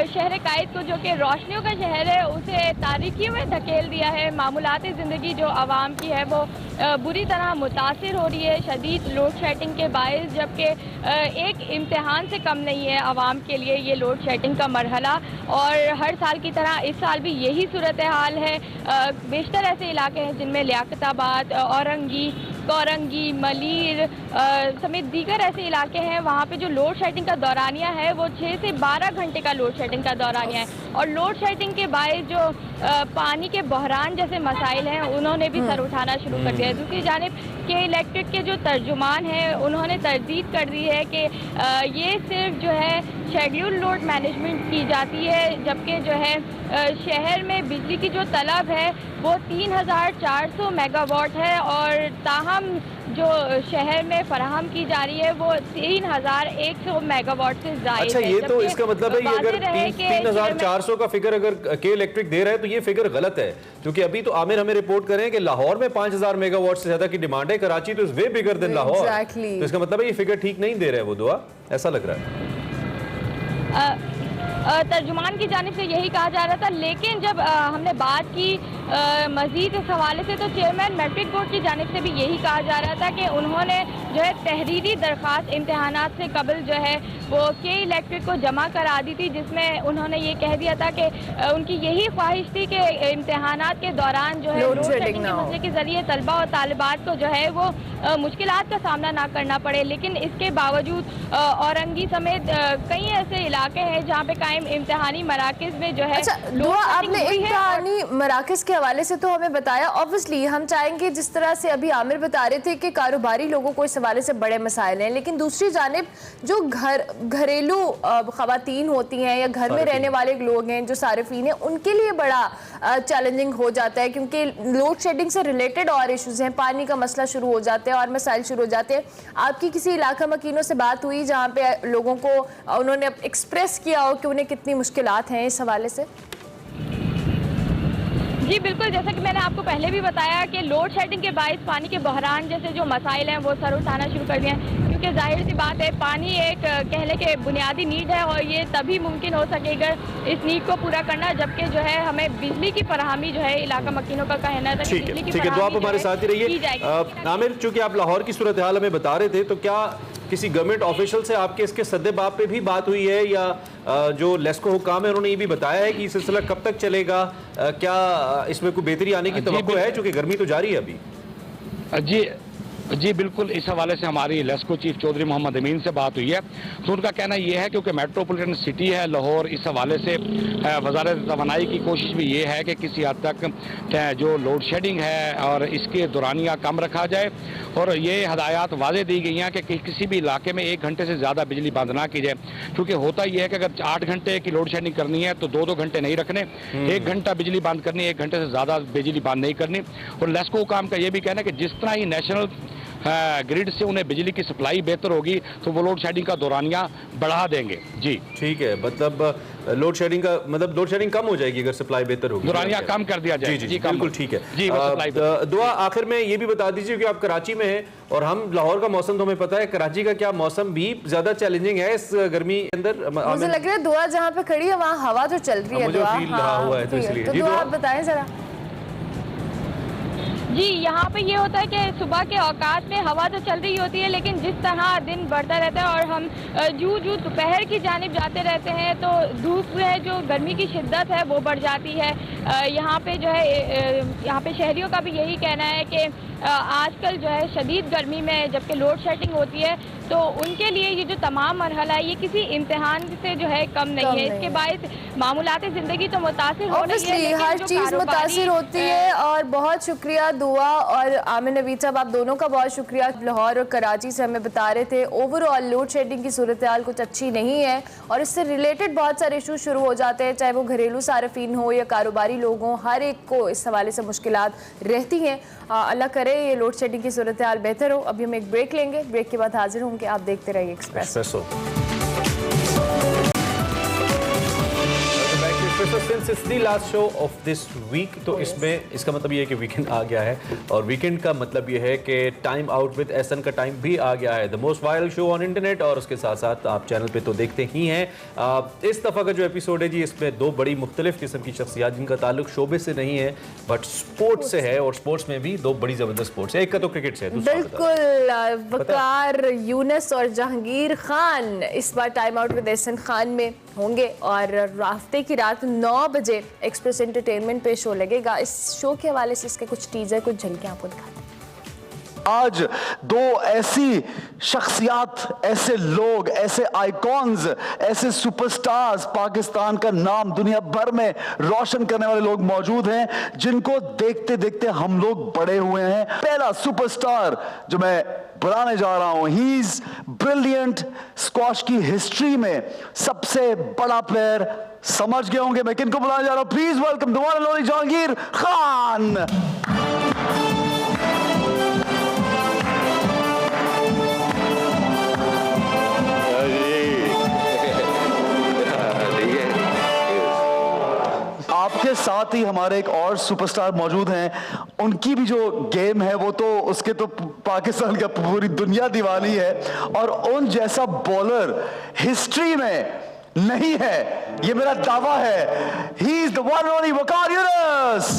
शहर कायद को, जो कि रोशनियों का शहर है, उसे तारीकी में धकेल दिया है। मामूलाती ज़िंदगी जो आवाम की है वो बुरी तरह मुतासिर हो रही है शदीद लोड शेडिंग के बायस, जबकि एक इम्तिहान से कम नहीं है आवाम के लिए ये लोड शेडिंग का मरहला। और हर साल की तरह इस साल भी यही सूरत हाल है। बेशतर ऐसे इलाके हैं जिनमें लियाकताबाद, कोरंगी, मलीर समेत दीगर ऐसे इलाके हैं, वहाँ पे जो लोड शेडिंग का दौरानिया है वो 6 से 12 घंटे का लोड शेडिंग का दौरानिया है। और लोड शेडिंग के बायस जो पानी के बहरान जैसे मसाइल हैं उन्होंने भी सर उठाना शुरू कर दिया है। दूसरी जानिब के इलेक्ट्रिक के जो तर्जुमान हैं उन्होंने तरदीद कर दी है कि ये सिर्फ जो है शेड्यूल लोड मैनेजमेंट की जाती है, जबकि जो है शहर में बिजली की जो तलब है वो 3,400 मेगावाट है, और ताहम जो शहर में फराहम की जा रही है वो 3,100 मेगावाट से ज़्यादा। अच्छा, ये तो इसका मतलब है कि अगर 3,400 का फिगर अगर के इलेक्ट्रिक दे रहा है तो ये फिगर गलत है, क्योंकि अभी तो आमिर हमें रिपोर्ट करें कि लाहौर में 5,000 मेगावाट से ज्यादा की डिमांड है, कराची तो is way bigger than Lahore. तो इसका मतलब है ये फिगर ठीक नहीं दे रहा है वो, दुआ ऐसा लग रहा है। तर्जुमान की जानिब से यही कहा जा रहा था, लेकिन जब हमने बात की मजीद इस हवाले से तो चेयरमैन मैट्रिक बोर्ड की जानिब से भी यही कहा जा रहा था कि उन्होंने जो है तहरीरी दरख्वास्त इम्तहानात से कबल जो है वो के इलेक्ट्रिक को जमा करा दी थी, जिसमें उन्होंने ये कह दिया था कि उनकी यही ख्वाहिश थी कि इम्तहानात के दौरान जो है लोड शेडिंग के मसले के जरिए तलबा और तालिबात को जो है वो मुश्किलात का सामना ना करना पड़े। लेकिन इसके बावजूद औरंगी समेत कई ऐसे इलाके हैं जहाँ पे कायम इम्तहानी मराकज़ में जो है आपने इम्तहानी मराकज़ के हवाले से तो हमें बताया। ऑब्वियसली हम चाहेंगे, जिस तरह से अभी आमिर बता रहे थे कि कारोबारी लोगों को इस हवाले से बड़े मसाइल हैं, लेकिन दूसरी जानिब जो घरेलू ख़वातीन होती हैं या घर में रहने वाले लोग हैं जो सारिफीन हैं, उनके लिए बड़ा चैलेंजिंग हो जाता है, क्योंकि लोड शेडिंग से रिलेटेड और इश्यूज़ हैं, पानी का मसला शुरू हो जाता है और मसाइल शुरू हो जाते हैं। आपकी किसी इलाका मकीनों से बात हुई जहाँ पे लोगों को उन्होंने एक्सप्रेस किया हो कि उन्हें कितनी मुश्किलात हैं इस हवाले से? जी बिल्कुल, जैसा कि मैंने आपको पहले भी बताया कि लोड शेडिंग के बायस पानी के बहरान जैसे जो मसाइल हैं वो सर उठाना शुरू कर दिए हैं, क्योंकि जाहिर सी बात है पानी एक कह लें कि बुनियादी नीड है और ये तभी मुमकिन हो सकेगा इस नीड को पूरा करना जबकि जो है हमें बिजली की फराहमी जो है इलाका मकीनों का कहना था। ठीक है, तो आप हमारे साथ ही रहिए। आमिर, चूंकि आप लाहौर की सूरत हाल हमें बता रहे थे, तो क्या किसी गवर्नमेंट ऑफिशियल से आपके इसके सद्देबाब पे भी बात हुई है, या जो लेस्को हुकाम है उन्होंने ये भी बताया है कि ये सिलसिला कब तक चलेगा? क्या इसमें कोई बेहतरी आने की तवक्को है, चूंकि गर्मी तो जारी है अभी? जी बिल्कुल, इस हवाले से हमारी लेस्को चीफ चौधरी मोहम्मद अमीन से बात हुई है, तो उनका कहना यह है क्योंकि मेट्रोपॉलिटन सिटी है लाहौर, इस हवाले से वजारत तवानाई की कोशिश भी ये है कि किसी हद तक जो लोड शेडिंग है और इसके दौरानिया कम रखा जाए, और ये हदायत वाज़े दी गई हैं कि किसी भी इलाके में 1 घंटे से ज़्यादा बिजली बंद ना की जाए, क्योंकि होता यह है कि अगर 8 घंटे की लोड शेडिंग करनी है तो 2-2 घंटे नहीं रखने, 1 घंटा बिजली बंद करनी, 1 घंटे से ज़्यादा बिजली बंद नहीं करनी। और लेस्को हुकाम का ये भी कहना है कि जिस तरह ही नेशनल ग्रिड से उन्हें बिजली की सप्लाई बेहतर होगी तो वो लोड शेडिंग का दौरानिया बढ़ा देंगे। जी ठीक है, मतलब लोड शेडिंग का मतलब लोड शेडिंग कम हो जाएगी अगर सप्लाई बेहतर होगी, दौरानिया कम कर दिया जाए। जी बिल्कुल ठीक है जी। दुआ, आखिर में ये भी बता दीजिए कि आप कराची में हैं और हम लाहौर का मौसम तो हमें पता है, कराची का क्या मौसम भी ज्यादा चैलेंजिंग है इस गर्मी के अंदर? मुझे लग रहा है दुआ जहाँ पे खड़ी है वहाँ हवा तो चल रही है, मुझे फील रहा हुआ है, तो इसलिए आप बताएं जरा। जी यहाँ पे ये होता है कि सुबह के औकात में हवा तो चल रही होती है, लेकिन जिस तरह दिन बढ़ता रहता है और हम जूं दोपहर की जानिब जाते रहते हैं तो धूप है जो गर्मी की शिद्दत है वो बढ़ जाती है। यहाँ पे जो है यहाँ पे शहरियों का भी यही कहना है कि आजकल जो है शदीद गर्मी में जबकि लोड शेडिंग होती है तो उनके लिए ये जो तमाम मरहला है ये किसी इम्तिहान से जो है कम नहीं है। इसके बायस मामूलाती ज़िंदगी तो मुतासिर हो रही है, हर चीज़ मुतासिर होती है। और बहुत शुक्रिया दुआ और आमिर नवीद साहब, आप दोनों का बहुत शुक्रिया। लाहौर और कराची से हमें बता रहे थे ओवरऑल लोड शेडिंग की सूरत हाल कुछ अच्छी नहीं है और इससे रिलेटेड बहुत सारे इशू शुरू हो जाते हैं, चाहे वो घरेलू सार्फिन हो या कारोबारी लोग हों, हर एक को इस हवाले से मुश्किलात रहती हैं। अल्लाह करे ये लोड शेडिंग की सूरत हाल बेहतर हो। अभी हम एक ब्रेक लेंगे, ब्रेक के बाद हाजिर होंगे। आप देखते रहिए espresso. Since it's the last show of this week, तो इसमें इसका मतलब ये है कि वीकेंड आ गया है और वीकेंड का मतलब ये है कि टाइम आउट विद एहसन का टाइम भी आ गया है, the most viral show on internet. और उसके साथ साथ आप चैनल पे तो देखते ही हैं। इस दफ़ा का जो एपिसोड है जी, इसमें 2 बड़ी मुख्तलिफ किस्म की शख्सियात जिनका ताल्लुक शोबे से नहीं है बट स्पोर्ट्स से है, और स्पोर्ट्स में भी 2 बड़ी ज़बरदस्त स्पोर्ट्स है। एक का तो क्रिकेट से है, बिल्कुल वकार यूनुस और जहांगीर खान इस बार time out with Ehsan Khan में होंगे और हफ्ते की रात 9 बजे एक्सप्रेस एंटरटेनमेंट पे शो लगेगा। इस शो के हवाले से इसके कुछ टीजर, कुछ झलकियां आपको दिखाते हैं। आज 2 ऐसी शख्सियात, ऐसे लोग, ऐसे आइकॉन्स, ऐसे सुपरस्टार्स, पाकिस्तान का नाम दुनिया भर में रोशन करने वाले लोग मौजूद हैं जिनको देखते देखते हम लोग बड़े हुए हैं। पहला सुपरस्टार जो मैं बुलाने जा रहा हूं, ही इज ब्रिलियंट। स्क्वॉश की हिस्ट्री में सबसे बड़ा प्लेयर, समझ गए होंगे मैं किनको बुलाने जा रहा हूं। Please welcome the one and only Jahangir Khan. आपके साथ ही हमारे एक और सुपरस्टार मौजूद हैं, उनकी भी जो गेम है वो तो उसके तो पाकिस्तान का पूरी दुनिया दीवानी है, और उन जैसा बॉलर हिस्ट्री में नहीं है, ये मेरा दावा है। He is the one only Waqar Yunus.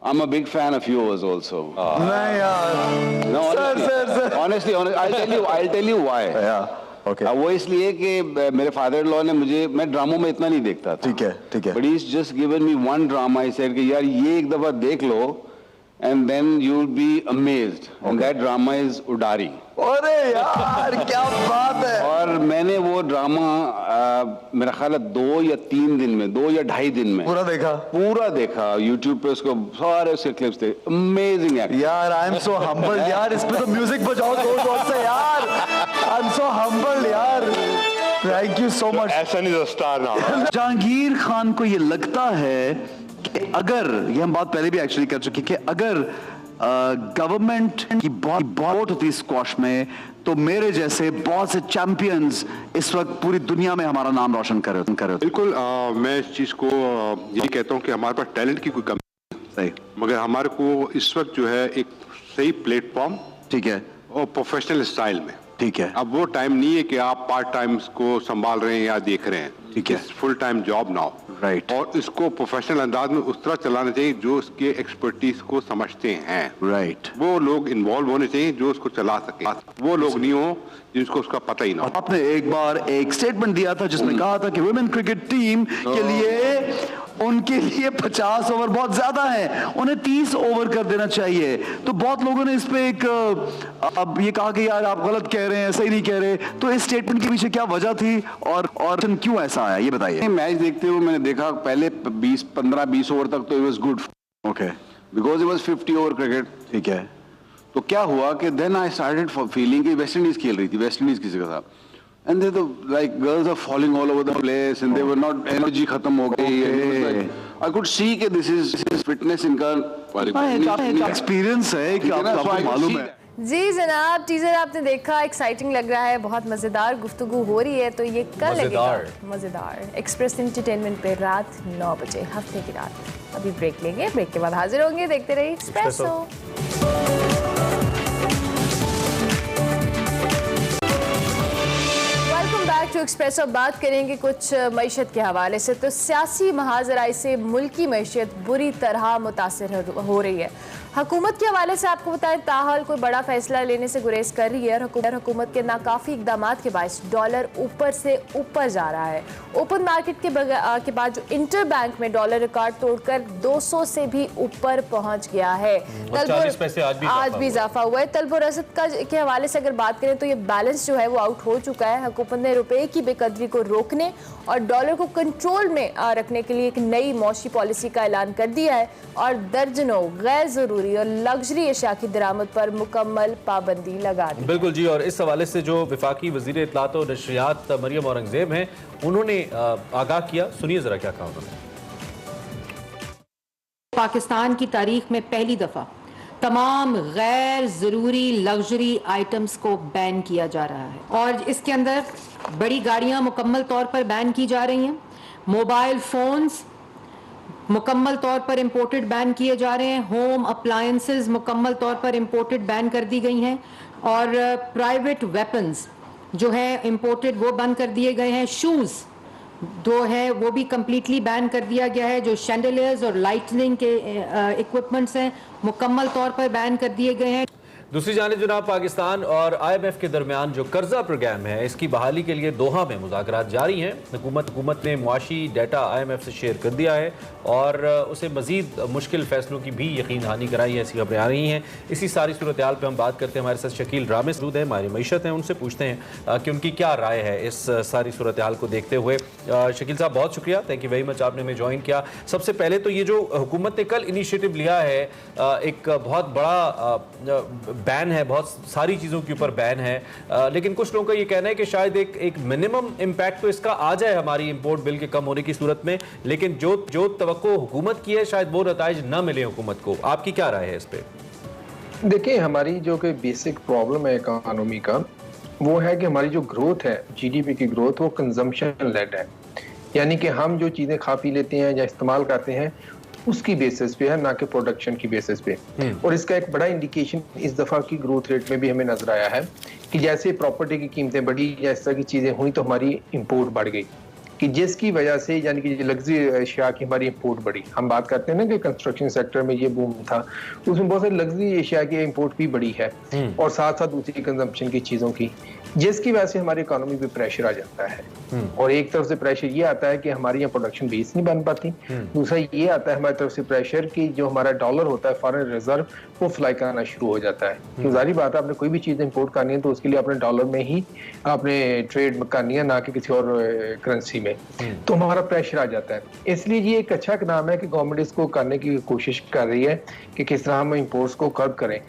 I'm a big fan of yours also. नहीं यार, No, honestly, I'll tell you why. Okay. वो इसलिए कि मेरे फादर इन लॉ ने मुझे, मैं ड्रामों में इतना नहीं देखता था। ठीक है। But he's just given me one drama. He said कि यार ये एक दफा देख लो, and then you'll be amazed. And that drama is Udaari. अरे यार क्या बात है। और मैंने वो ड्रामा मेरा ख्याल है 2 या 3 दिन में, 2 या 2.5 दिन में पूरा देखा YouTube पे, उसको सारे उसके क्लिप्स थे। अमेजिंग एक्ट यार। आई एम सो हम्बल्ड यार। इस पे तो म्यूजिक बजाओ जोर से यार। आई एम सो हम्बल्ड यार। Thank you so much. ऐसा नहीं स्टार ना। जहांगीर खान को ये लगता है कि अगर, ये हम बात पहले भी एक्चुअली कर चुके कि अगर गवर्नमेंट की बहुत होती स्क्वॉश में, तो मेरे जैसे बहुत से चैंपियंस इस वक्त पूरी दुनिया में हमारा नाम रोशन कर रहे हो। बिल्कुल, मैं इस चीज को यही कहता हूँ कि हमारे पास टैलेंट की कोई कमी नहीं, मगर हमारे को इस वक्त जो है एक सही प्लेटफॉर्म, ठीक है, और प्रोफेशनल स्टाइल में, ठीक है। अब वो टाइम नहीं है कि आप पार्ट टाइम को संभाल रहे हैं या देख रहे हैं, ठीक है, full time job now, right. और इसको प्रोफेशनल अंदाज में उस तरह चलाना चाहिए जो उसके एक्सपर्टीज को समझते हैं, राइट। वो लोग इन्वॉल्व होने चाहिए जो उसको चला सके, वो लोग नहीं हो जिसको उसका पता ही ना हो। आपने एक बार एक स्टेटमेंट दिया था जिसमें कहा था कि वुमेन क्रिकेट टीम के लिए, उनके लिए 50 ओवर बहुत ज्यादा है, उन्हें 30 ओवर कर देना चाहिए। तो बहुत लोगों ने इस पे एक अब ये कहा कि यार आप गलत कह रहे हैं, सही नहीं कह रहे। तो इस स्टेटमेंट के पीछे क्या वजह थी और क्यों ऐसा आया, ये बताइए। मैच देखते हुए मैंने देखा पहले 15-20 ओवर तक तो it was good, okay, because it was 50 over cricket, ठीक है। तो क्या हुआ कि देन आई स्टार्टेड फीलिंग कि वेस्ट इंडीज खेल रही थी, वेस्ट इंडीज किसी का था, and they like girls are falling all over the place and they were not, energy खत्म हो गई। I could see कि this is fitness इनका एक्सपीरियंस है कि आपको मालूम है। जी जनाब, टीजर आपने देखा, एक्साइटिंग लग रहा है, बहुत मज़ेदार गुफ्तगू हो रही है। तो ये कल लगेगा मज़ेदार एक्सप्रेस एंटरटेनमेंट पे रात 9 बजे, हफ्ते की रात। अभी ब्रेक लेंगे, ब्रेक के बाद हाजिर होंगे। देखते रहिए एक्सप्रेसो। Back to express. अब बात करेंगे कुछ मईशत के हवाले से। तो सियासी महाजराई से मुल्की मईशत बुरी तरह मुतासर हो रही है। हुकूमत के हवाले से आपको बताएं, ताहाल कोई बड़ा फैसला लेने से गुरेज कर रही है। हुकूमत के नाकाफी इकदाम के बायस डॉलर ऊपर से ऊपर जा रहा है। ओपन मार्केट के बाद जो इंटर बैंक में डॉलर रिकॉर्ड तोड़कर 200 से भी ऊपर पहुंच गया है। आज भी इजाफा हुआ है। तलब और रसद के हवाले से अगर बात करें तो ये बैलेंस जो है वो आउट हो चुका है। हुकूमत ने रुपए की बेकदरी को रोकने और डॉलर को कंट्रोल में रखने के लिए एक नई मौशी पॉलिसी का ऐलान कर दिया है और दर्जनों गैर जरूरी और लग्जरी अशिया की दरामद पर मुकम्मल पाबंदी लगा दी। बिल्कुल जी। और इस हवाले से जो वफाकी वज़ीर इत्तलात और नशरियात मरियम औरंगज़ेब हैं, उन्होंने आगाह किया। सुनिए जरा क्या कहा उन्होंने। पाकिस्तान की तारीख में पहली दफा तमाम गैर ज़रूरी लग्जरी आइटम्स को बैन किया जा रहा है और इसके अंदर बड़ी गाड़ियां मुकम्मल तौर पर बैन की जा रही हैं। मोबाइल फ़ोन्स मुकम्मल तौर पर इंपोर्टेड बैन किए जा रहे हैं। होम अप्लायंसेस मुकम्मल तौर पर इंपोर्टेड बैन कर दी गई हैं और प्राइवेट वेपन्स जो है इंपोर्टेड वो बंद कर दिए गए हैं। शूज़ जो है वो भी कम्प्लीटली बैन कर दिया गया है। जो शैंडलियर्स और लाइटनिंग के इक्विपमेंट्स हैं मुकम्मल तौर पर बैन कर दिए गए हैं। दूसरी जानिब जनाब, पाकिस्तान और IMF के दरमियान जो कर्जा प्रोग्राम है, इसकी बहाली के लिए दोहा में मुज़ाकरात जारी हैं। हुकूमत ने मुआशी डाटा IMF से शेयर कर दिया है और उसे मज़ीद मुश्किल फैसलों की भी यकीन दहानी कराई है, ऐसी खबरें आ रही हैं। इसी सारी सूरत हाल पर हम बात करते हैं। हमारे साथ शकील रामे मौजूद हैं, हमारी मईशत हैं, उनसे पूछते हैं कि उनकी क्या राय है इस सारी सूरत हाल को देखते हुए। शकील साहब, बहुत शुक्रिया, थैंक यू वेरी मच, आपने हमें ज्वाइन किया। सबसे पहले तो ये जो हुकूमत ने कल इनिशिएटिव लिया है, एक बहुत बड़ा बैन है, बहुत सारी चीज़ों के ऊपर बैन है, लेकिन कुछ लोगों का ये कहना है कि शायद एक मिनिमम इम्पैक्ट तो इसका आ जाए हमारी इंपोर्ट बिल के कम होने की सूरत में, लेकिन जो तवक्को हुकूमत की है शायद वो नताइज न मिले हुकूमत को। आपकी क्या राय है इस पे? देखिए, हमारी जो कि बेसिक प्रॉब्लम है इकोनॉमी का, वो है कि हमारी जो ग्रोथ है, GDP की ग्रोथ, वो कंजम्पशन लेड है। यानी कि हम जो चीज़ें खा पी लेते हैं या इस्तेमाल करते हैं उसकी बेसिस पे है, ना कि प्रोडक्शन की बेसिस पे। और इसका एक बड़ा इंडिकेशन इस दफा की ग्रोथ रेट में भी हमें नजर आया है कि जैसे प्रॉपर्टी की कीमतें बढ़ी या इस तरह की चीजें हुई तो हमारी इंपोर्ट बढ़ गई, कि जिसकी वजह से यानी कि लग्जरी एशिया की हमारी इंपोर्ट बढ़ी। हम बात करते हैं ना कि कंस्ट्रक्शन सेक्टर में ये बूम था, उसमें बहुत सारी लग्जरी एशिया की इंपोर्ट भी बढ़ी है और साथ साथ दूसरी कंजम्पशन की चीजों की, जिसकी वजह से हमारी इकोनॉमी पे प्रेशर आ जाता है। और एक तरफ से प्रेशर ये आता है कि हमारी यहाँ प्रोडक्शन बेस नहीं बन पाती, दूसरा ये आता है हमारी तरफ से प्रेशर कि जो हमारा डॉलर होता है फॉरेन रिजर्व वो फ्लाई करना शुरू हो जाता है। क्योंकि जाहिर बात है आपने कोई भी चीज इंपोर्ट करनी है तो उसके लिए अपने डॉलर में ही आपने ट्रेड करनी है, ना कि किसी और करेंसी में, तो हमारा प्रेशर आ जाता है। इसलिए ये एक अच्छा इकदाम है कि गवर्नमेंट इसको करने की कोशिश कर रही है कि किस तरह हम इम्पोर्ट्स को कर्ब करें।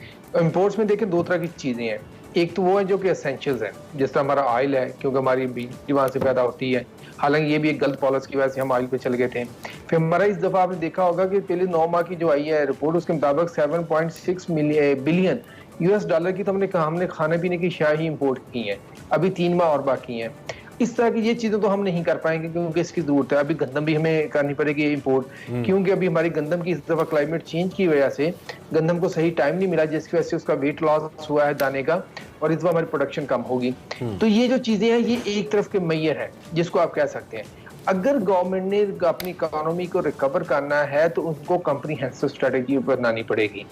इम्पोर्ट्स में देखें दो तरह की चीजें हैं, एक तो वो है जो कि एसेंशियल्स है, जिस तरह हमारा ऑयल है क्योंकि हमारी बिजली वहां से पैदा होती है, हालांकि ये भी एक गलत पॉलिसी की वजह से हम ऑयल पे चल गए थे। फिर हमारा इस दफा आपने देखा होगा कि पहले 9 माह की जो आई है रिपोर्ट उसके मुताबिक 7.6 बिलियन US डॉलर की तो हमने खाने पीने की अशिया ही इम्पोर्ट की है, अभी 3 माह और बाकी हैं। इस तरह की ये चीजें तो हम नहीं कर पाएंगे क्योंकि इसकी जरूरत है। अभी गंदम भी हमें करनी पड़ेगी इम्पोर्ट, क्योंकि अभी हमारी गंदम की इस दफा क्लाइमेट चेंज की वजह से गंदम को सही टाइम नहीं मिला, जिसकी वजह से उसका वेट लॉस हुआ है दाने का, और इस दफा हमारी प्रोडक्शन कम होगी। तो ये जो चीजें हैं ये एक तरफ के मैयर है जिसको आप कह सकते हैं। अगर गवर्नमेंट ने अपनी इकोनॉमी को रिकवर करना है तो उनको कॉम्प्रिहेंसिव स्ट्रेटेजी बनानी पड़ेगी।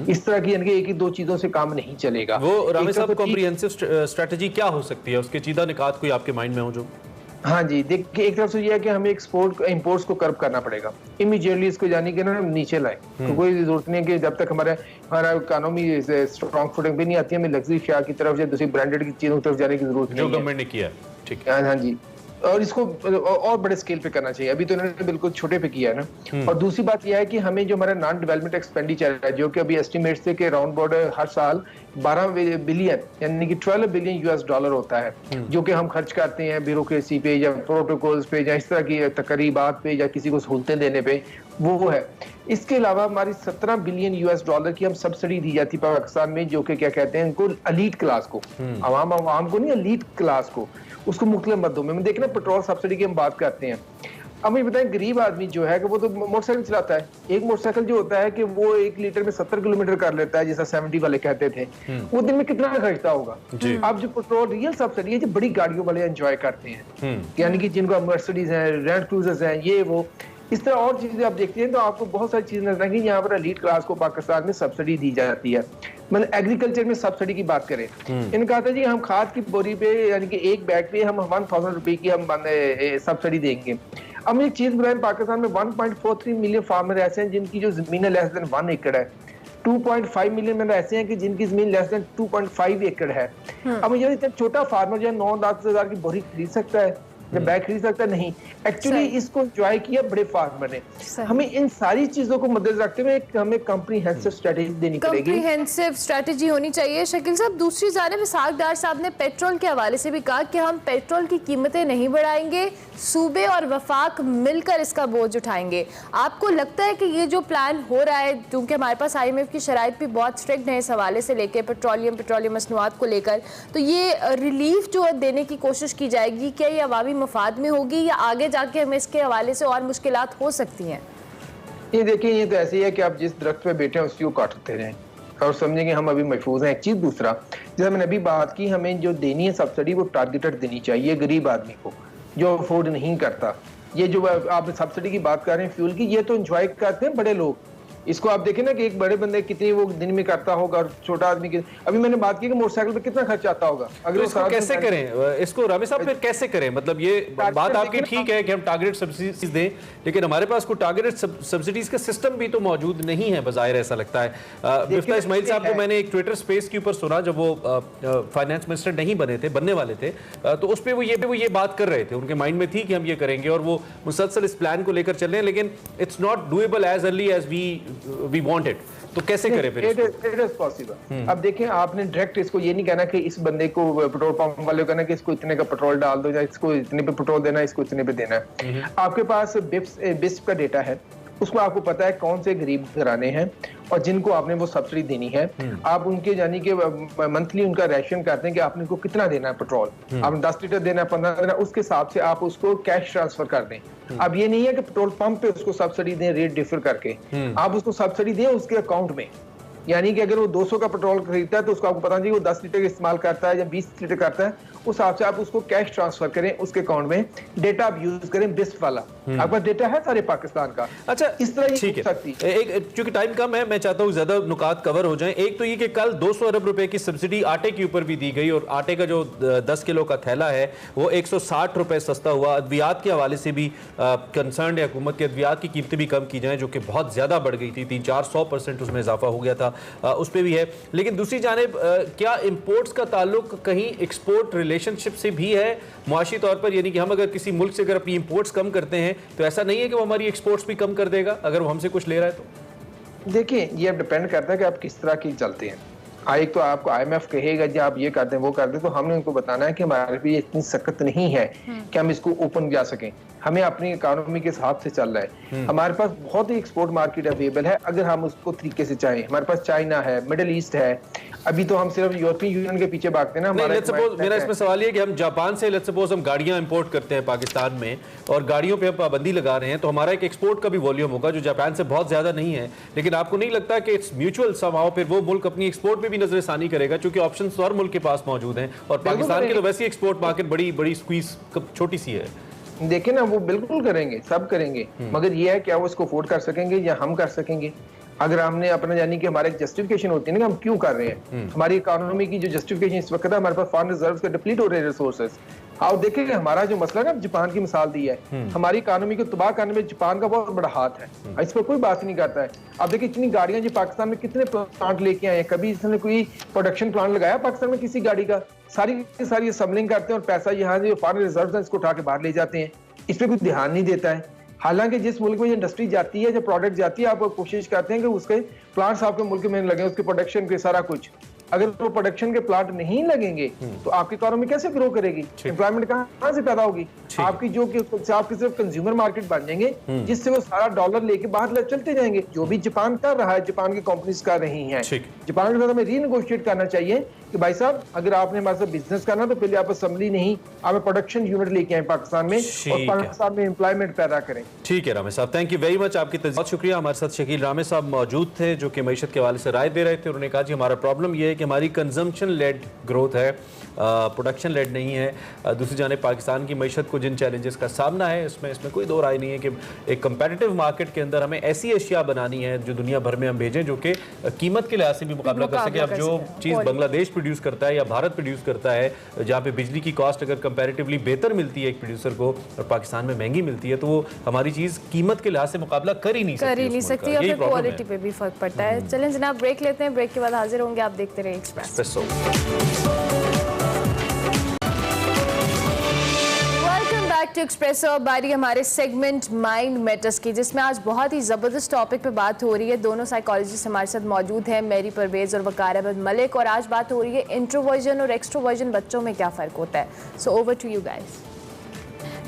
इस तरह की यानी कि एक ही दो चीजों से काम नहीं चलेगा। वो रामे साहब कॉम्प्रिहेंसिव स्ट्रेटेजी क्या हो सकती है, उसके चीदा निकात कोई आपके माइंड में हो जो? हाँ जी, देखिए एक तरफ से ये है कि हमें इंपोर्ट्स को कर्ब करना पड़ेगा इमीडिएटली, इसको जाने के ना नीचे लाए। तो कोई जरूरत नहीं है कि जब तक हमारा इकोनॉमी स्ट्रॉन्ग फुटिंग भी नहीं आती, हमें लग्जरी शेयर की तरफ या दूसरी ब्रांडेड की चीजों की तरफ जाने की जरूरत नहीं है, जो गवर्नमेंट ने किया। ठीक है, हाँ जी, और इसको और बड़े स्केल पे करना चाहिए। अभी तो इन्होंने बिल्कुल छोटे पे किया है ना। और दूसरी बात यह है कि हमें जो हमारा नॉन डेवलपमेंट एक्सपेंडिचर है, जो कि अभी एस्टिमेट से कि राउंड अबाउट हर साल 12 बिलियन यानी कि 12 बिलियन US डॉलर होता है, जो कि हम खर्च करते हैं ब्यूरोक्रेसी पे या प्रोटोकॉल्स पे या इस तरह की तकरीबात पे या किसी को सहूलतें देने पे, वो है। इसके अलावा हमारी 17 बिलियन US डॉलर की हम सब्सिडी दी जाती है पाकिस्तान में, जो कि क्या कहते हैं उनको एलीट क्लास को, आवाम को नहीं, एलीट क्लास को, उसको मुख्तलिफ मदों में देखना। पेट्रोल सब्सिडी की हम बात करते हैं, अब मुझे बताएं गरीब आदमी जो है कि वो तो मोटरसाइकिल चलाता है, एक मोटरसाइकिल जो होता है कि वो 1 लीटर में 70 किलोमीटर कर लेता है, जैसा 70 वाले कहते थे, वो दिन में कितना खर्चता होगा। अब जो पेट्रोल रियल सब्सिडी है जो बड़ी गाड़ियों वाले एंजॉय करते हैं, यानी कि जिनको मर्सिडीज है, रेंट क्रूजर्स हैं, ये वो इस तरह और चीजें आप देखते हैं तो आपको बहुत सारी चीजें नजर आएंगी। यहाँ पर एलीट क्लास को पाकिस्तान में सब्सिडी दी जाती है। मतलब एग्रीकल्चर में सब्सिडी की बात करें, इन्होंने कहा था जी हम खाद की बोरी पे यानी कि एक बैग पे हम 1000 रुपए की हम सब्सिडी देंगे। अब एक चीज बताएं, पाकिस्तान में 1.43 मिलियन फार्मर ऐसे हैं जिनकी जो जमीन है लेस देन 1 एकड़ है, 2.5 मिलियन में ऐसे हैं कि जिनकी जमीन लेस देन 2.5 एकड़ है। अब ये इतना छोटा फार्मर जो है 9-10 हजार की बोरी खरीद सकता है, बैग खरीद सकता नहीं। एक्चुअली इसको एंजॉय किया बड़े फार्मर ने। हमें इन सारी चीजों को मद्देनजर रखते हुए हमें कॉम्प्रिहेंसिव स्ट्रेटेजी देनी पड़ेगी, कॉम्प्रिहेंसिव स्ट्रेटेजी होनी चाहिए। शकील साहब, दूसरी जानिब इसाक डार साहब ने पेट्रोल के हवाले से भी कहा कि हम पेट्रोल की कीमतें नहीं बढ़ाएंगे, सूबे और वफाक मिलकर इसका बोझ उठाएंगे। आपको लगता है कि ये जो प्लान हो रहा है, क्योंकि हमारे पास IMF की शराइत भी बहुत स्ट्रिक्ट है इस हवाले से लेकर पेट्रोलियम मसनूआत को लेकर, तो ये रिलीफ जो देने की कोशिश की जाएगी, क्या ये अवामी मफाद में होगी या आगे जाके हमें इसके हवाले से और मुश्किलात हो सकती हैं? ये देखिए, ये तो ऐसे ही है कि आप जिस दरख्त पे बैठे हैं उसकी को काटते रहें और समझेंगे हम अभी महफूज हैं। एक चीज दूसरा, जैसे मैंने अभी बात की, हमें जो देनी है सब्सिडी वो टारगेटेड देनी चाहिए गरीब आदमी को जो अफोर्ड नहीं करता। ये जो आप सब्सिडी की बात कर रहे हैं फ्यूल की, ये तो एंजॉय करते हैं बड़े लोग। इसको आप देखें ना कि एक बड़े बंदे कितनी वो दिन में करता होगा और छोटा आदमी की, अभी मैंने बात की कि मोटरसाइकिल पे कितना खर्च आता होगा। अगर तो इसको कैसे करें, इसको रामे साहब फिर कैसे करें? मतलब ये बात आपकी ठीक है कि हम टारगेट सब्सिडीज दें, लेकिन हमारे पास कोई टारगेट सब्सिडीज का सिस्टम भी तो मौजूद नहीं है बज़ाहिर, ऐसा लगता है। मिफ्ता इस्माइल साहब को मैंने एक ट्विटर स्पेस के ऊपर सुना जब वो फाइनेंस मिनिस्टर नहीं बनने वाले थे, तो उस पर वो ये बात कर रहे थे, उनके माइंड में थी कि हम ये करेंगे और वो मुसलसल इस प्लान को लेकर चल रहे हैं, लेकिन it's not doable as early as we want it. तो कैसे करें फिर? It is possible. अब देखें, आपने डायरेक्ट इसको ये नहीं कहना कि इस बंदे को पेट्रोल पंप वाले को कहना कि इसको इतने का पेट्रोल डाल दो या इसको इतने पे पेट्रोल देना, इसको इतने पे देना है। आपके पास बिस्प का डेटा है, उसमें आपको पता है कौन से गरीब घराने हैं और जिनको आपने वो सब्सिडी देनी है। आप उनके यानी कि मंथली उनका रेशन करते हैं कि आपने को कितना देना है पेट्रोल, आपने 10 लीटर देना है, 15 देना, उसके हिसाब से आप उसको कैश ट्रांसफर कर दें। अब ये नहीं है कि पेट्रोल पंप पे उसको सब्सिडी दें रेट डिफर करके, आप उसको सब्सिडी दें उसके अकाउंट में। यानी कि अगर वो 200 का पेट्रोल खरीदता है तो उसको आपको पता नहीं वो 10 लीटर का इस्तेमाल करता है या 20 लीटर करता है, उस हिसाब से आप उसको कैश ट्रांसफर करें उसके अकाउंट में। डेटा आप यूज करें बिस्फ वाला, आपके पास डेटा है सारे पाकिस्तान का। अच्छा, इस तरह ठीक है। एक चूंकि टाइम कम है, मैं चाहता हूँ ज्यादा नुकात कवर हो जाएं। एक तो ये कि कल 200 अरब रुपए की सब्सिडी आटे के ऊपर भी दी गई और आटे का जो 10 किलो का थैला है वो 160 रुपए सस्ता हुआ। अद्वियात के हवाले से भी कंसर्न है हुकूमत के, अद्वियात की कीमतें भी कम की जाएं जो कि बहुत ज्यादा बढ़ गई थी, 300-400% उसमें इजाफा हो गया था, उस पर भी है। लेकिन दूसरी जानिब क्या इंपोर्ट्स का ताल्लुक कहीं एक्सपोर्ट रिलेशनशिप से भी है मुआशी तौर पर? यानी कि हम अगर किसी मुल्क से अगर अपनी इंपोर्ट्स कम करते हैं तो ऐसा नहीं है कि वो हमारी एक्सपोर्ट्स भी कम कर देगा अगर वो हमसे कुछ ले रहा है तो? देखिए, ये डिपेंड करता है कि आप किस तरह की चलते हैं। एक तो आपको IMF कहेगा जी आप ये कर दें वो कर दें, तो हमने उनको बताना है कि हमारे पे इतनी सख्त नहीं है कि हम इसको ओपन जा सकें। हमें अपनी इकोनॉमी के हिसाब से चल रहा है। हमारे पास बहुत ही एक्सपोर्ट मार्केट अवेलेबल है अगर हम उसको तरीके से चाहें। हमारे पास चाइना है, मिडिल ईस्ट है, अभी तो हम सिर्फ यूरोपियन यूनियन के पीछे भागते हैं ना। मेरा इसमें सवाल ये कि हम जापान से लेट्स सपोज हम गाड़ियां इंपोर्ट करते हैं पाकिस्तान में और गाड़ियों पे हम पाबंदी लगा रहे हैं, तो हमारा एक एक्सपोर्ट का भी वॉल्यूम होगा जो जापान से बहुत ज्यादा नहीं है। लेकिन आपको नहीं लगता कि इट्स म्यूचुअल समहाउ फिर वो मुल्क अपनी एक्सपोर्ट पे भी नजरसानी करेगा क्योंकि ऑप्शंस और मुल्क के पास मौजूद हैं और पाकिस्तान की तो वैसी एक्सपोर्ट मार्केट बड़ी स्क्वीज छोटी सी है। देखे ना, वो बिल्कुल करेंगे, सब करेंगे, मगर ये है क्या वो इसको अफोर्ड कर सकेंगे या हम कर सकेंगे? अगर हमने अपना यानी कि हमारे जस्टिफिकेशन होती है ना कि हम क्यों कर रहे हैं, हमारी इकोनॉमी की जो जस्टिफिकेशन इस वक्त है, हमारे पास फॉरेन रिजर्व्स के डिप्लीट हो रहे हैं रिसोर्सेज। आप देखेंगे हमारा जो मसला ना, जापान की मिसाल दी है, हमारी इकोनॉमी को तबाह करने में जापान का बहुत बड़ा हाथ है, इस पर कोई बात नहीं करता है। अब देखिए इतनी गाड़ियां जो पाकिस्तान में कितने प्लांट लेके आए हैं, कभी इसने कोई प्रोडक्शन प्लांट लगाया पाकिस्तान में किसी गाड़ी का? सारी असम्बलिंग करते हैं और पैसा यहाँ से फॉरेन रिजर्व्स है इसको उठा के बाहर ले जाते हैं, इस पर कोई ध्यान नहीं देता है। हालांकि जिस मुल्क में इंडस्ट्री जाती है, जो प्रोडक्ट जाती है, आप कोशिश करते हैं कि उसके प्लांट्स आपके मुल्क में लगे, उसके प्रोडक्शन के सारा कुछ। अगर वो प्रोडक्शन के प्लांट नहीं लगेंगे तो आपकी इकोनॉमी कैसे ग्रो करेगी? एम्प्लॉयमेंट कहाँ से पैदा होगी? आपकी आपकी सिर्फ कंज्यूमर मार्केट बन जाएंगे जिससे वो सारा डॉलर लेके बाहर चलते जाएंगे, जो भी जापान कर रहा है, जापान की कंपनीज कर रही हैं। जापान के साथ हमें रीनेगोशिएट करना चाहिए कि भाई साहब अगर आपने हमारे साथ बिजनेस करना तो पहले आप असेंबली नहीं, आप प्रोडक्शन यूनिट लेके आए पाकिस्तान में और पाकिस्तान में एम्प्लॉयमेंट पैदा करें। ठीक है रामे साहब, थैंक यू वेरी मच, आपकी बहुत शुक्रिया। हमारे साथ शकील रामे साहब मौजूद थे जो कि मईशत के हवाले से राय दे रहे थे। उन्होंने कहा जी हमारा प्रॉब्लम यह है कि हमारी कंजम्पशन लेड ग्रोथ है, प्रोडक्शन लेड नहीं है। दूसरी जाने पाकिस्तान की मईशत को जिन चैलेंजेस का सामना है इसमें कोई दो राय नहीं है कि एक कंपेटिटिव मार्केट के अंदर हमें ऐसी अशिया बनानी है जो दुनिया भर में हम भेजें जो कि कीमत के लिहाज से भी मुकाबला कर सके। अब जो चीज़ बांग्लादेश प्रोड्यूस करता है या भारत प्रोड्यूस करता है, जहाँ पे बिजली की कॉस्ट अगर कंपैरेटिवली बेहतर मिलती है एक प्रोड्यूसर को और पाकिस्तान में महंगी मिलती है, तो वो हमारी चीज़ कीमत के लिहाज से मुकाबला कर ही नहीं सकती और फिर क्वालिटी पे भी फर्क पड़ता है। चलें जनाब, ब्रेक लेते हैं, ब्रेक के बाद हाजिर होंगे, आप देखते रहिए एक्सप्रेसो। टू एक्सप्रेसो, बारी हमारे सेगमेंट माइंड मैटर्स की, जिसमें आज बहुत ही ज़बरदस्त टॉपिक पे बात हो रही है। दोनों साइकोलॉजिस्ट हमारे साथ मौजूद हैं, मेरी परवेज़ और वकार अहमद मलिक, और आज बात हो रही है इंट्रोवर्जन और एक्सट्रोवर्जन बच्चों में क्या फ़र्क होता है। So over to you guys.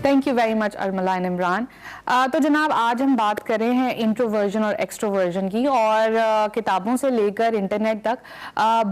Thank you very much अरमलाइन इमरान। तो जनाब आज हम बात कर रहे हैं इंट्रोवर्जन और एक्सट्रोवर्जन की, और किताबों से लेकर इंटरनेट तक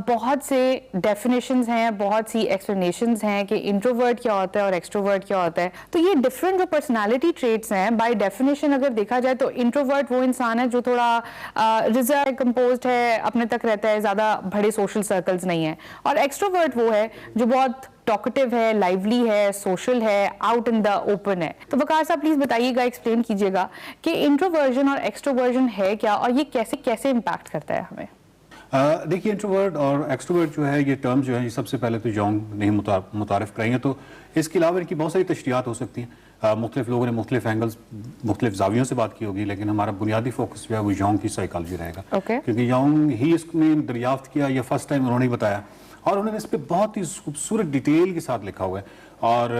बहुत से डेफिनेशंस हैं, बहुत सी एक्सप्लेनेशंस हैं कि इंट्रोवर्ट क्या होता है और एक्सट्रोवर्ट क्या होता है। तो ये डिफरेंट जो पर्सनालिटी ट्रेट्स हैं बाय डेफिनेशन अगर देखा जाए तो इंट्रोवर्ट वो इंसान है जो थोड़ा रिजर्व कंपोज्ड है, अपने तक रहता है, ज़्यादा बड़े सोशल सर्कल्स नहीं है, और एक्सट्रोवर्ट वो है जो बहुत टॉकेटिव है, लाइवली है, सोशल है, आउट इन द ओपन है। तो वकार साहब प्लीज बताइएगा, एक्सप्लेन कीजिएगा कि इंट्रोवर्जन और एक्सट्रोवर्जन है क्या और ये कैसे कैसे इम्पैक्ट करता है हमें। देखिए इंट्रोवर्ट और एक्सट्रोवर्ट जो है ये टर्म जो है ये सबसे पहले तो जॉन्ग ने मुतारिफ कराएंगे, तो इसके अलावा इनकी बहुत सारी तशरीहात हो सकती हैं। मुख्तलिफ लोगों ने मुख्तलिफ एंगल्स मुख्तलिफ जावियों से बात की होगी, लेकिन हमारा बुनियादी फोकस जो है वो जॉन्ग की साइकोलॉजी रहेगा, क्योंकि जॉन्ग ही इसने दरियाफ्त किया, या फर्स्ट टाइम उन्होंने बताया और उन्होंने इस पर बहुत ही खूबसूरत डिटेल के साथ लिखा हुआ है, और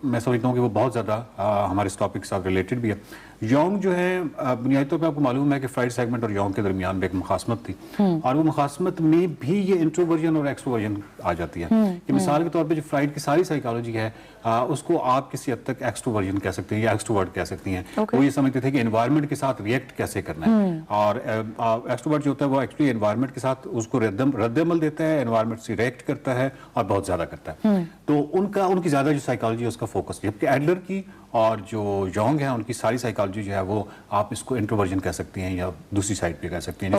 मैं समझता हूँ कि वो बहुत ज़्यादा हमारे इस टॉपिक के साथ रिलेटेड भी है। यौंग जो है बुनियादी तौर पर आपको मालूम है कि फ्राइड सेगमेंट और यौंग के दरमियान एक मुखासमत थी, और वो मुखासमत में भी ये इंट्रोवर्जन और एक्सट्रोवर्जन आ जाती है, कि मिसाल के तौर पे जो फ्राइड की सारी साइकोलॉजी है उसको आप किसी हद तक एक्सट्रोवर्जन कह सकते हैं या एक्सट्रोवर्ट कह सकती हैं। वो ये समझते थे कि एनवायरनमेंट के साथ रिएक्ट कैसे करना है, और एक्सट्रोवर्ट जो होता है वो एक्चुअली एनवायरनमेंट के साथ उसको रद्द-ए-अमल देता है, एनवायरनमेंट से रिएक्ट करता है और बहुत ज़्यादा करता है। तो उनकी ज़्यादा जो साइकोलॉजी है उसका फोकस, जबकि एडलर की और जो योंग है उनकी सारी साइकोलॉजी जो है वो आप इसको इंट्रोवर्जन कह सकती हैं या दूसरी साइड पे कह सकती हैं,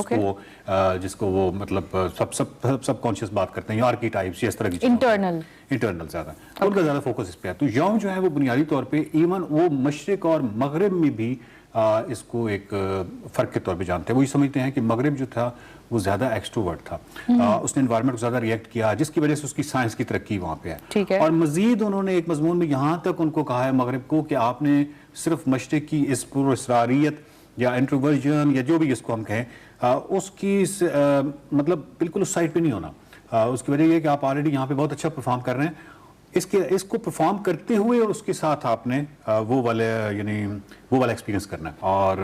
जिसको वो मतलब सब कॉन्शियस बात करते हैं, आर्कीटाइप्स इस तरह की इंटरनल ज़्यादा उनका ज़्यादा फोकस इस पे है। तो योंग जो है वो बुनियादी तौर पे इवन वो मशरिक और मगरिब में भी इसको एक फ़र्क के तौर पे जानते हैं। वो ये समझते हैं कि मगरिब जो था वो ज़्यादा एक्सट्रोवर्ट था, उसने एनवायरनमेंट को ज़्यादा रिएक्ट किया, जिसकी वजह से उसकी साइंस की तरक्की वहाँ पे है। और मज़ीद उन्होंने एक मजमून में यहाँ तक उनको कहा है मगरिब को कि आपने सिर्फ मशरिक की इस पुरअसरारियत या इंट्रोवर्जन या जो भी इसको हम कहें उसकी मतलब बिल्कुल उस साइड पे नहीं होना। उसकी वजह यह कि आप ऑलरेडी यहाँ पे बहुत अच्छा परफॉर्म कर रहे हैं, इसको परफॉर्म करते हुए और उसके साथ आपने वो वाला एक्सपीरियंस करना है। और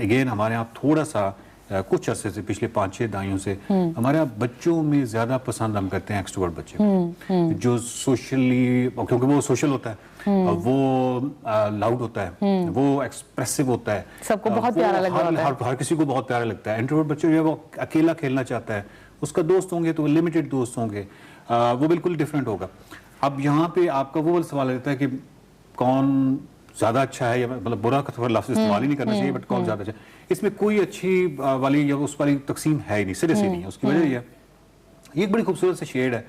अगेन हमारे यहाँ थोड़ा सा कुछ अरसे से पिछले 5-6 दहाइयों से हमारे यहाँ बच्चों में ज्यादा पसंद हम करते हैं एक्सट्रोवर्ट बच्चे जो सोशली, क्योंकि वो सोशल होता है, वो लाउड होता है, वो एक्सप्रेसिव होता है, सबको बहुत प्यारा लगता है, हर किसी को बहुत प्यारा लगता है। इंट्रोवर्ट बच्चे जो है वो अकेला खेलना चाहता है, उसका दोस्त होंगे तो लिमिटेड दोस्त होंगे, वो बिल्कुल डिफरेंट होगा। अब यहाँ पे आपका वो सवाल रहता है कि कौन ज्यादा अच्छा है, या मतलब बुरा का थोड़ा लफ्ज़ इस्तेमाल ही नहीं करना चाहिए, बट कौन ज्यादा अच्छा है, इसमें कोई अच्छी वाली या उस वाली तकसीम है ही नहीं, सिरे से नहीं है। उसकी वजह यह ये एक बड़ी खूबसूरत से शेड है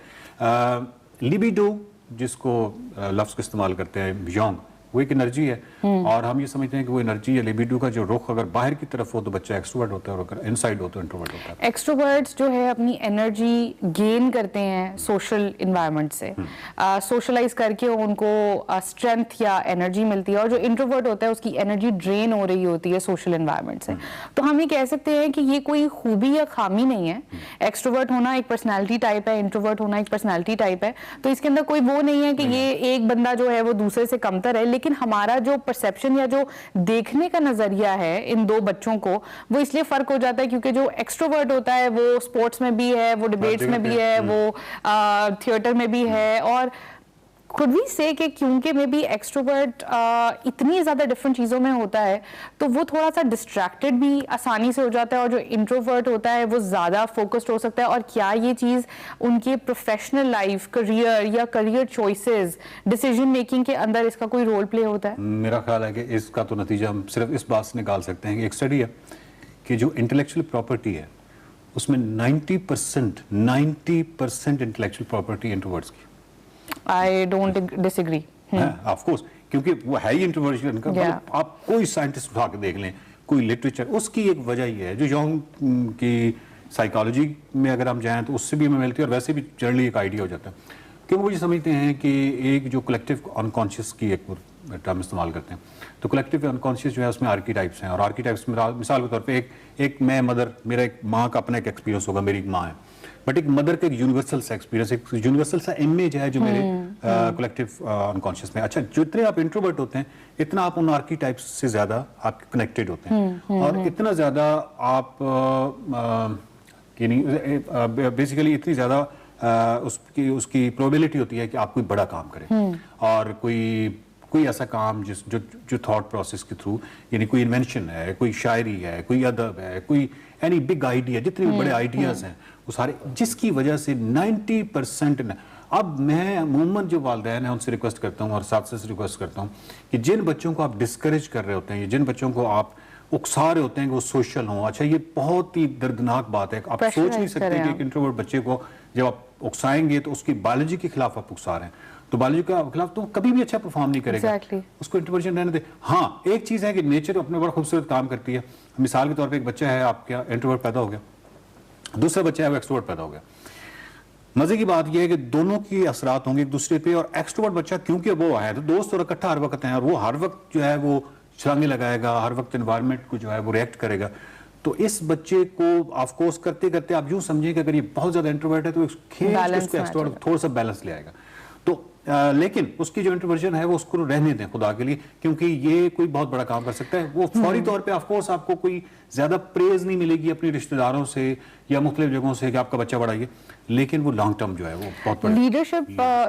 लिबिडो, जिसको लफ्ज़ का इस्तेमाल करते हैं योंग, वो एक एनर्जी है, और हम ये समझते हैं कि वो एनर्जी या लिबिडो का जो रुख अगर बाहर की तरफ हो तो बच्चा एक्सट्रोवर्ट होता है, और अगर इनसाइड हो तो इंट्रोवर्ट होता है। एक्सट्रोवर्ट्स जो है अपनी एनर्जी गेन करते हैं सोशल इन्वायरमेंट से, सोशलाइज करके उनको स्ट्रेंथ या एनर्जी मिलती है, और जो इंट्रोवर्ट होता है उसकी एनर्जी ड्रेन हो रही होती है सोशल इन्वायरमेंट से। तो हम ये कह सकते हैं कि ये कोई खूबी या खामी नहीं है, एक्सट्रोवर्ट होना एक पर्सनैलिटी टाइप है, इंट्रोवर्ट होना एक पर्सनैलिटी टाइप है, तो इसके अंदर कोई वो नहीं है कि ये एक बंदा जो है वो दूसरे से कमतर है। लेकिन हमारा जो परसेप्शन या जो देखने का नजरिया है इन दो बच्चों को, वो इसलिए फर्क हो जाता है क्योंकि जो एक्सट्रोवर्ट होता है वो स्पोर्ट्स में भी है, वो डिबेट्स में भी है, वो थिएटर में भी है, और खुद भी से कि क्योंकि मे बी एक्सट्रोवर्ट इतनी ज़्यादा डिफरेंट चीज़ों में होता है तो वो थोड़ा सा डिस्ट्रैक्टेड भी आसानी से हो जाता है, और जो इंट्रोवर्ट होता है वो ज़्यादा फोकस्ड हो सकता है। और क्या ये चीज़ उनके प्रोफेशनल लाइफ, करियर या करियर चॉइसेस, डिसीजन मेकिंग के अंदर इसका कोई रोल प्ले होता है? मेरा ख्याल है कि इसका तो नतीजा हम सिर्फ इस बात से निकाल सकते हैं कि एक स्टडी है कि जो इंटेलेक्चुअल प्रॉपर्टी है उसमें 90% इंटेलेक्चुअल प्रॉपर्टी इंट्रोवर्ट्स की। I don't disagree. Of course, क्योंकि वो है ही इंट्रोवर्जन का। आप कोई साइंटिस्ट उठा के देख लें, कोई लिटरेचर, उसकी एक वजह ये है जो योंग की साइकोलॉजी में अगर हम जाएं तो उससे भी हमें मिलती है, और वैसे भी जनरली एक आइडिया हो जाता है, क्योंकि वो ये समझते हैं कि एक जो कलेक्टिव अनकॉन्शियस की एक टर्म इस्तेमाल करते हैं, तो कलेक्टिव अनकॉन्शियस जो है उसमें आर्कीटाइप्स हैं, और आर्कीटाइप्स मिसाल के तौर पे एक मैं मदर, मेरा एक माँ का अपना एक एक्सपीरियंस होगा, मेरी एक माँ है, बट एक मदर का एक यूनिवर्सल सा एक्सपीरियंस, एक यूनिवर्सल सा इमेज है जो मेरे कलेक्टिव अनकॉन्शियस में। अच्छा, जितने आप इंट्रोवर्ट होते हैं इतना आप उन आर्कीटाइप्स से ज्यादा आप कनेक्टेड होते हैं, और इतना ज्यादा आप बेसिकली इतनी ज्यादा उसकी प्रोबेबिलिटी होती है कि आप कोई बड़ा काम करें, और कोई ऐसा काम जो थॉट प्रोसेस के थ्रू, यानी कोई इन्वेंशन है, कोई शायरी है, कोई अदब है, कोई एनी बिग आइडिया, जितने भी बड़े आइडियाज हैं वो सारे, जिसकी वजह से 90%। अब मैं अमूमन जो वालिदैन हैं उनसे रिक्वेस्ट करता हूँ और साथ से रिक्वेस्ट करता हूँ कि जिन बच्चों को आप डिस्करेज कर रहे होते हैं, जिन बच्चों को आप उकसा रहे होते हैं कि वो सोशल हों, अच्छा ये बहुत ही दर्दनाक बात है। आप सोच नहीं सकते कि एक इंट्रोवर्ट बच्चे को जब आप उकसाएंगे तो उसकी बायोलॉजी के खिलाफ आप उकसा रहे हैं, तो बायोलॉजी के खिलाफ तो कभी भी अच्छा परफॉर्म नहीं करेगा। उसको इंट्रोवर्जन रहने दे। हाँ, एक चीज़ है कि नेचर अपने बड़ा खूबसूरत काम करती है। मिसाल के तौर पर एक बच्चा है आपका इंट्रोवर्ट पैदा हो गया, दूसरा बच्चा है वो एक्सट्रोवर्ट पैदा हो गया। मजे की बात यह है कि दोनों के असरात होंगे एक दूसरे पे, और एक्सट्रोवर्ट बच्चा क्योंकि वो है तो दोस्त और इकट्ठा हर वक्त हैं, और वो हर वक्त जो है वो छलांगे लगाएगा, हर वक्त एनवायरनमेंट को जो है वो रिएक्ट करेगा। तो इस बच्चे को ऑफकोर्स करते करते आप यूं समझिए कि अगर ये बहुत ज्यादा इंट्रोवर्ट है तो एक्सट्रोवर्ट थोड़ा सा बैलेंस ले आएगा। तो लेकिन उसकी जो इंट्रोवर्जन है वो उसको रहने दें खुदा के लिए, क्योंकि ये कोई बहुत बड़ा काम कर सकता है। वो फौरी तौर पे ऑफ कोर्स आपको कोई ज़्यादा प्रेज नहीं मिलेगी अपने रिश्तेदारों से या मुख्तलिफ जगहों से कि आपका बच्चा बड़ा है, लेकिन वो लॉन्ग टर्म जो है वो बहुत बड़ा। लीडरशिप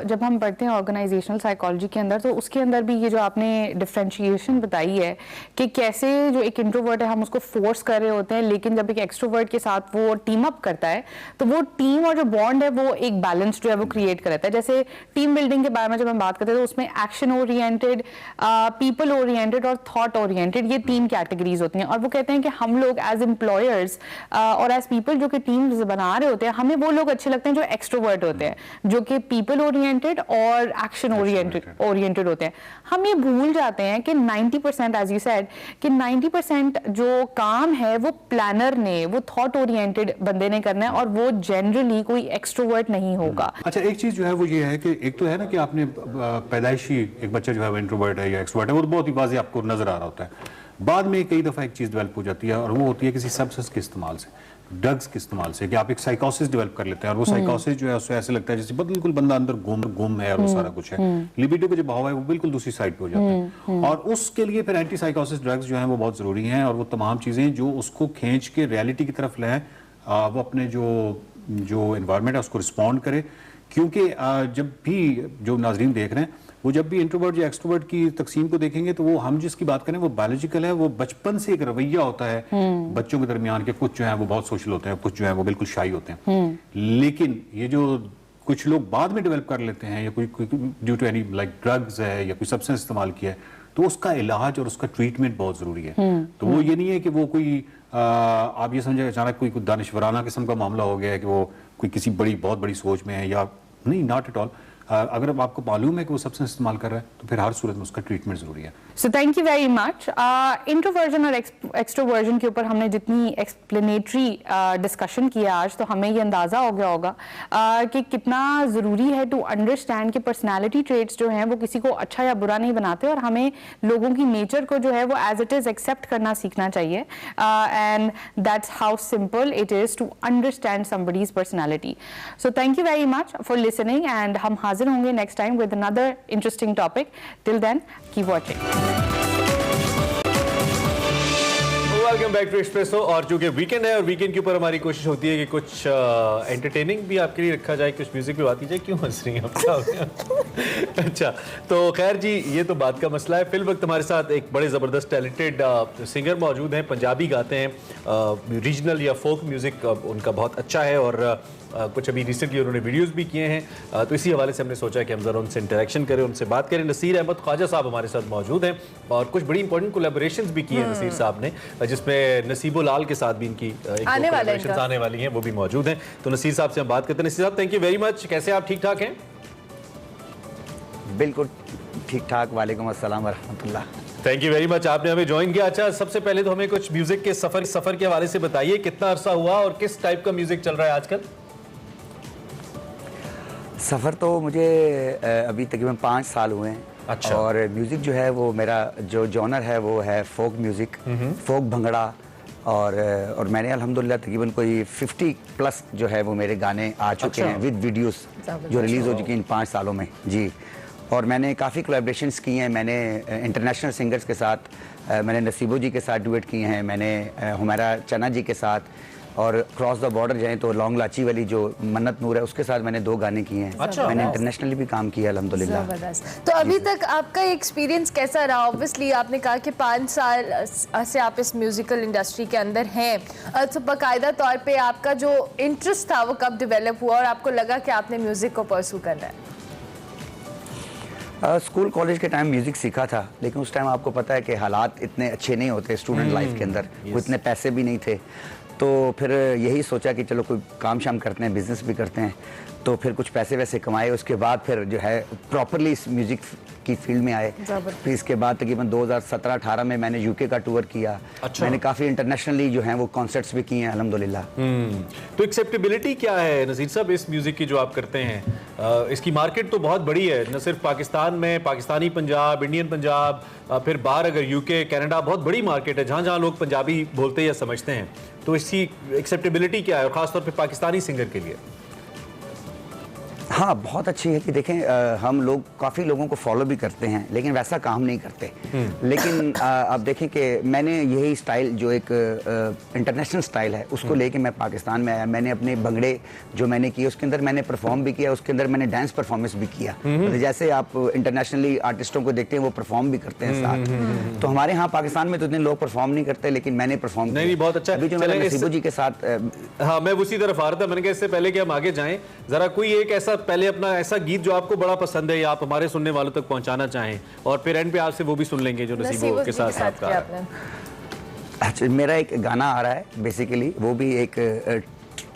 जब हम पढ़ते हैं ऑर्गेनाइजेशनल साइकोलॉजी के अंदर, तो उसके अंदर भी ये जो आपने डिफरेंशिएशन बताई है कि कैसे जो एक इंट्रोवर्ट है हम उसको फोर्स कर रहे होते हैं, लेकिन जब एक एक्सट्रोवर्ट के साथ वो टीम अप करता है तो वो टीम और जो बॉन्ड है वो एक बैलेंस जो है वो क्रिएट करता है। जैसे टीम बिल्डिंग के बारे में जब हम बात करते हैं तो उसमें एक्शन ओरिएंटेड, पीपल ओरिएंटेड और थॉट ओरिएंटेड, ये 3 कैटेगरीज होती हैं। और वो कहते हैं कि हम लोग एज एम्प्लॉयर्स और एज पीपल जो कि टीम्स बना रहे होते हैं, हमें वो लोग अच्छे लगते हैं जो एक्सट्रोवर्ट होते हैं, जो कि पीपल ओरिएंटेड और एक्शन ओरिएंटेड होते हैं। हम ये भूल जाते हैं कि 90% एज यू सेड कि 90% जो काम है वो प्लानर ने, वो थॉट ओरिएंटेड बंदे ने करना है, और वो जनरली कोई एक्सट्रोवर्ट नहीं होगा। अच्छा, एक चीज जो है वो ये है कि एक तो है ना कि आपने पैदाइशी एक बच्चा जो है वो इंट्रोवर्ट है या एक्सट्रोवर्ट है, वो तो बहुत ही वाज़ेह आपको नजर आ रहा होता है। बाद में कई दफ़ा एक चीज़ डेवलप हो जाती है और वो होती है किसी सब्सटेंस के इस्तेमाल से, ड्रग्स के इस्तेमाल से, कि आप एक साइकोसिस डेवलप कर लेते हैं और वो साइकोसिस जो है उससे ऐसे लगता है जैसे बिल्कुल बंदा अंदर गुम है और वो सारा कुछ है, लिबिडो का जो भाव है वो बिल्कुल दूसरी साइड पे हो जाता है। और उसके लिए फिर एंटी साइकोसिस ड्रग्स जो है वो बहुत ज़रूरी हैं, और वो तमाम चीज़ें जो उसको खींच के रियलिटी की तरफ लाएं, वो अपने जो एनवायरनमेंट है उसको रिस्पॉन्ड करे। क्योंकि जब भी जो नाजरीन देख रहे हैं वो जब भी इंट्रोवर्ट या एक्सट्रोवर्ट की तकसीम को देखेंगे तो वो हम जिसकी बात करें वो बायोलॉजिकल है, वो बचपन से एक रवैया होता है बच्चों के दरमियान के, कुछ जो है वो बहुत सोशल होते हैं, कुछ जो है वो बिल्कुल शाई होते हैं। लेकिन ये जो कुछ लोग बाद में डेवलप कर लेते हैं या कोई due to any like drugs है या कोई सब्सटेंस इस्तेमाल किया है, तो उसका इलाज और उसका ट्रीटमेंट बहुत जरूरी है। तो वो ये नहीं है कि वो कोई आप ये समझे अचानक कोई दानिशवराना किस्म का मामला हो गया है कि वो कोई किसी बहुत बड़ी सोच में है, या नहीं, नॉट एट ऑल। अगर आपको मालूम है कि वो सब्सटेंस इस्तेमाल कर रहा है तो फिर हर सूरत में उसका ट्रीटमेंट जरूरी है। सो thank you very much. Introversion और एक्सट्रोवर्जन के ऊपर हमने जितनी एक्सप्लेनेटरी डिस्कशन किया आज, तो हमें ये अंदाज़ा हो गया होगा कि कितना ज़रूरी है टू अंडरस्टैंड कि पर्सनैलिटी ट्रेट्स जो हैं वो किसी को अच्छा या बुरा नहीं बनाते, और हमें लोगों की नेचर को जो है वो एज इट इज़ एक्सेप्ट करना सीखना चाहिए। And that's how simple it is to understand somebody's personality. So thank you very much for listening, and हम हाजिर होंगे next time with another interesting topic. Till then keep watching. Welcome back to Expresso. और चूंकि weekend है और weekend के ऊपर हमारी कोशिश होती है कि कुछ एंटरटेनिंग भी आपके लिए रखा जाए, कुछ म्यूजिक भी बात की जाए। क्यों हंस रही हैं आप? अच्छा, तो खैर जी, ये तो बात का मसला है। फिल वक्त हमारे साथ एक बड़े ज़बरदस्त टैलेंटेड सिंगर मौजूद हैं, पंजाबी गाते हैं, रीजनल या फोक म्यूज़िक उनका बहुत अच्छा है, और कुछ अभी रिसेंटली उन्होंने वीडियोस भी किए हैं। तो इसी हवाले से हमने सोचा कि हम ज़रा उनसे इंटरेक्शन करें, उनसे बात करें। नसीर अहमद ख्वाजा साहब हमारे साथ मौजूद हैं, और कुछ बड़ी इंपॉर्टेंट कोलैबोरेशंस भी की हैं नसीर साहब ने, जिसमें नसीबो लाल के साथ भी इनकी आने वाली हैं, वो भी मौजूद हैं। तो नसीर साहब से हम बात करते हैं। नसीर साहब, थैंक यू वेरी मच। कैसे आप? ठीक ठाक हैं? बिल्कुल ठीक ठाक। वालेकुम अस्सलाम वरहमतुल्लाह। थैंक यू वेरी मच, आपने हमें ज्वाइन किया। अच्छा, सबसे पहले तो हमें कुछ म्यूजिक के सफर के हवाले से बताइए, कितना अरसा हुआ और किस टाइप का म्यूजिक चल रहा है आजकल? सफ़र तो मुझे अभी तकरीबन 5 साल हुए हैं। अच्छा। और म्यूज़िक जो है वो मेरा जो जॉनर है वो है फोक म्यूज़िक, फोक भंगड़ा, और मैंने अल्हम्दुलिल्लाह तकरीबन कोई 50+ जो है वो मेरे गाने आ चुके हैं विद वीडियोस जो रिलीज़ हो चुके हैं इन 5 सालों में जी। और मैंने काफ़ी कोलैबोरेशंस की हैं। मैंने इंटरनेशनल सिंगर्स के साथ, मैंने नसीबो जी के साथ डुएट किए हैं, मैंने हुमैरा चना जी के साथ, और क्रॉस द बॉर्डर जाएं तो लॉन्ग लाची वाली जो मन्नत नूर है उसके साथ मैंने 2 गाने किए हैं। अच्छा। मैंने इंटरनेशनली भी काम किया अल्हम्दुलिल्लाह। तो अभी तक आपका एक्सपीरियंस कैसा रहा? ऑब्वियसली आपने कहा कि 5 साल से आप इस म्यूजिकल इंडस्ट्री के अंदर हैं, तो बाकायदा तौर पे आपका जो इंटरेस्ट था वो कब डेवलप हुआ और आपको लगा कि आपने म्यूजिक को परस्यू करना है? स्कूल कॉलेज के टाइम म्यूज़िक सीखा था, लेकिन उस टाइम आपको पता है कि हालात इतने अच्छे नहीं होते स्टूडेंट लाइफ के अंदर, वो इतने पैसे भी नहीं थे। तो फिर यही सोचा कि चलो कोई काम शाम करते हैं, बिजनेस भी करते हैं। तो फिर कुछ पैसे वैसे कमाए, उसके बाद फिर जो है प्रॉपरली इस म्यूज़िक की फील्ड में आए। फिर इसके बाद तकरीबन 2017-18 में मैंने यूके का टूर किया। अच्छा। मैंने काफ़ी इंटरनेशनली जो हैं वो कॉन्सर्ट्स भी किए हैं अल्हम्दुलिल्लाह। तो एक्सेप्टेबिलिटी क्या है नसीर साहब इस म्यूज़िक की जो आप करते हैं? इसकी मार्केट तो बहुत बड़ी है, न सिर्फ पाकिस्तान में, पाकिस्तानी पंजाब, इंडियन पंजाब, फिर बाहर अगर यूके, कनाडा, बहुत बड़ी मार्केट है जहाँ जहाँ लोग पंजाबी बोलते या समझते हैं। तो इसकी एक्सेप्टेबिलिटी क्या है, और ख़ासतौर पर पाकिस्तानी सिंगर के लिए? हाँ, बहुत अच्छी है कि देखें हम लोग काफ़ी लोगों को फॉलो भी करते हैं लेकिन वैसा काम नहीं करते। लेकिन आप देखें कि मैंने यही स्टाइल जो एक इंटरनेशनल स्टाइल है उसको लेके मैं पाकिस्तान में आया। मैंने अपने भंगड़े जो मैंने किए उसके अंदर मैंने परफॉर्म भी किया, उसके अंदर मैंने डांस परफॉर्मेंस भी किया। तो जैसे आप इंटरनेशनली आर्टिस्टों को देखते हैं वो परफॉर्म भी करते हैं साथ। तो हमारे यहाँ पाकिस्तान में तो इतने लोग परफॉर्म नहीं करते लेकिन मैंने परफॉर्म किया। नहीं, बहुत अच्छा। अभी जो मेरा नसीबो जी के साथ हाँ, मैं उसी तरफ आ रहा था। मैंने कहा इससे पहले कि हम आगे जाएं, जरा कोई एक ऐसा पहले अपना ऐसा गीत जो आपको बड़ा पसंद है या आप हमारे सुनने वालों तक पहुंचाना चाहें, और फिर एंड पे आपसे वो भी सुन लेंगे जो नसीबो के साथ आपका। अच्छा, मेरा एक गाना आ रहा है बेसिकली, वो भी एक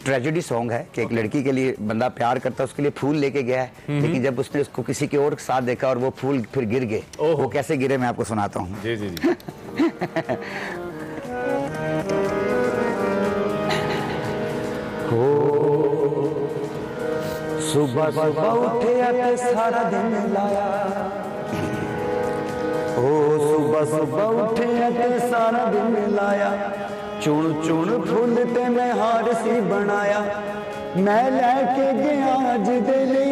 ट्रेजेडी सॉन्ग है कि एक लड़की के लिए बंदा प्यार करता है, उसके लिए फूल लेके गया है लेकिन जब उसने उसको किसी के और साथ देखा और वो फूल फिर गिर गए। वो कैसे गिरे मैं आपको सुनाता हूँ। जी जी जी। सुबह सुबह उठे ते सारा दिन लाया, ओ सुबह सुबह उठे ते सारा दिन लाया, चुन चुन फुल ते मैं हार सी बनाया, मैं लैके गया अज दे लई,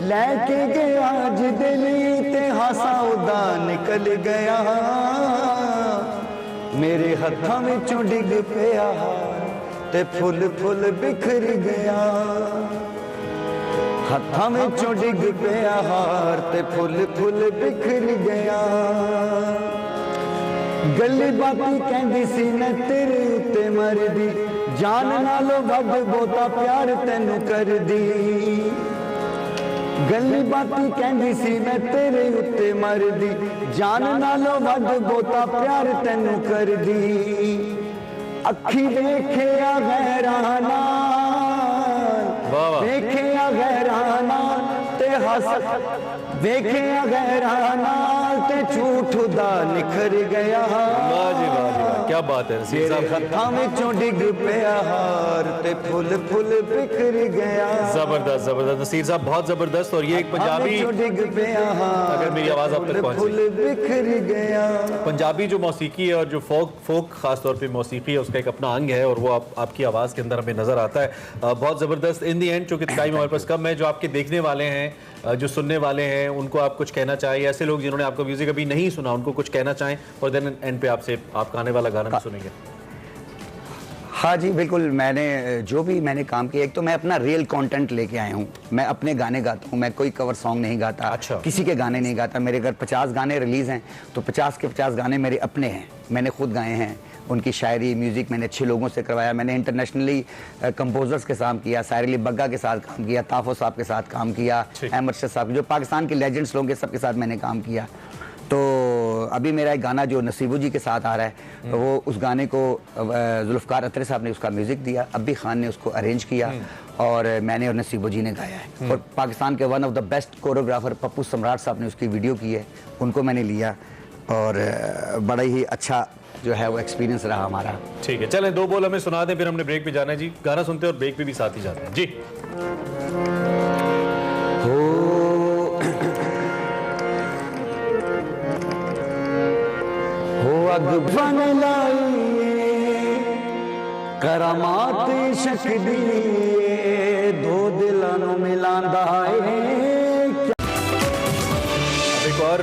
लैके गया अज दे लई ते हासा उदा निकल गया, मेरे हत्थां विचों डिग पिया ते फुल फुल बिखर गया, हत्थां विचों डिग पिया हार ते फुल फुल बिखर गया, गल्ली बाती कहंदी सी मैं तेरे उत्ते मरदी, जान नालों वध बहुता प्यार तैनू करदी, गल्ली बाती कहंदी सी मैं तेरे उत्ते मरदी, जान नालों वध बहुता प्यार तैनू करदी, अखी देखिया गैराना, देखिया गैराना ते हस, देखिया गैराना ते झूठ दा निखर गया। वाह जी वाह जी वाह, क्या बात है नसीर साहब। हत्थां विचों डिग पिया हार ते फुल फुल बिखर गया। जबरदस्त जबरदस्त नसीर साहब, बहुत जबरदस्त। और ये एक पंजाबी, अगर मेरी आवाज आप तक पहुंचे, बिखर गया, पंजाबी जो मौसीकी है और जो फोक खासतौर पे मौसीकी है उसका एक अपना अंग है और वो आपकी आवाज़ के अंदर हमें नज़र आता है। बहुत ज़बरदस्त। इन दी एंड चूँकि टाइम हमारे पास कम है, जो आपके देखने वाले हैं, जो सुनने वाले हैं, उनको आप कुछ कहना चाहें, ऐसे लोग जिन्होंने आपका म्यूजिक अभी नहीं सुना उनको कुछ कहना चाहें, और देन एंड पे आपसे आपका आने वाला गाना भी सुनेंगे। हाँ जी बिल्कुल, मैंने जो भी मैंने काम किया, एक तो मैं अपना रियल कंटेंट लेके आया हूँ, मैं अपने गाने गाता हूँ, मैं कोई कवर सॉन्ग नहीं गाता। अच्छा। किसी के गाने नहीं गाता। मेरे घर 50 गाने रिलीज हैं तो 50 के 50 गाने मेरे अपने हैं, मैंने खुद गाए हैं। उनकी शायरी म्यूज़िक मैंने अच्छे लोगों से करवाया। मैंने इंटरनेशनली कंपोजर्स के साथ किया, साहिर अली बग्गा के साथ काम किया, ताफो साहब के साथ काम किया, अहमद शह साहब, जो पाकिस्तान के लेजेंड्स लोग हैं सबके साथ मैंने काम किया। तो अभी मेरा एक गाना जो नसीबो जी के साथ आ रहा है, तो वो उस गाने को जुल्फ़कार अतरे साहब ने उसका म्यूज़िक दिया, अब्बी खान ने उसको अरेंज किया और मैंने और नसीबो जी ने गाया है। और पाकिस्तान के one of the best choreographer Pappu सम्राट साहब ने उसकी वीडियो की है, उनको मैंने लिया और बड़ा ही अच्छा जो है वो एक्सपीरियंस रहा हमारा। ठीक है, चलें 2 बोल हमें सुना दें, फिर हमने ब्रेक पे जाना है जी। गाना सुनते हैं और ब्रेक पे भी साथ ही जाते हैं जी। हो अग बन लाइए करामात शक दिए, दो दिलां नूं मिलांदा है। और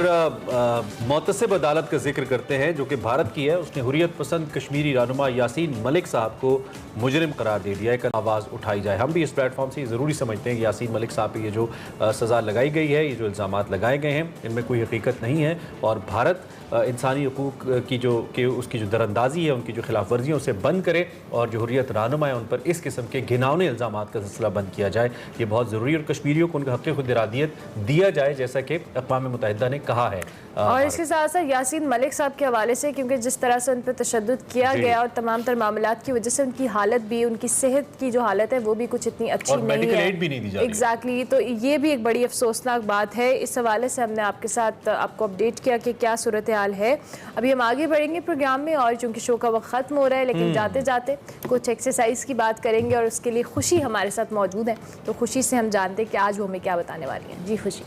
मोतसिब अदालत का जिक्र करते हैं जो कि भारत की है। उसने हुर्रियत पसंद कश्मीरी रहनुमा यासीन मलिक साहब को मुजरिम करार दे दिया है कि आवाज़ उठाई जाए। हम भी इस प्लेटफॉर्म से ज़रूरी समझते हैं कि यासीन मलिक साहब पे ये जो सज़ा लगाई गई है, ये जो इल्ज़ामात लगाए गए हैं, इनमें कोई हकीकत नहीं है और भारत इंसानी हकूक़ की उसकी जो दरअंदाजी है, उनकी जो खिलाफ वर्जियाँ उसे बंद करे और जो हुर्रियत रहनुमा है उन पर इस किस्म के घिनौने इल्ज़ामात का सिलसिला बंद किया जाए। ये बहुत ज़रूरी और कश्मीरियों को उनका हक़ खुद इरादियत दिया जाए जैसा कि अक़वाम मुत्तहिदा ने कहा है। और इसके साथ साथ यासीन मलिक साहब के हवाले से, क्योंकि जिस तरह से उन पर तशद्दुद किया गया और तमाम तर मामलात की वजह से उनकी हालत भी, उनकी सेहत की जो हालत है वो भी कुछ इतनी अच्छी नहीं है। एड भी नहीं दी जा रही। एग्जैक्टली, तो ये भी एक बड़ी अफसोसनाक बात है। इस हवाले से हमने आपके साथ आपको अपडेट किया कि क्या सूरत हाल है। अभी हम आगे बढ़ेंगे प्रोग्राम में और चूँकि शो का वक्त ख़त्म हो रहा है, लेकिन जाते जाते कुछ एक्सरसाइज की बात करेंगे और उसके लिए खुशी हमारे साथ मौजूद है। तो खुशी से हम जानते हैं कि आज वो हमें क्या बताने वाली हैं। जी खुशी।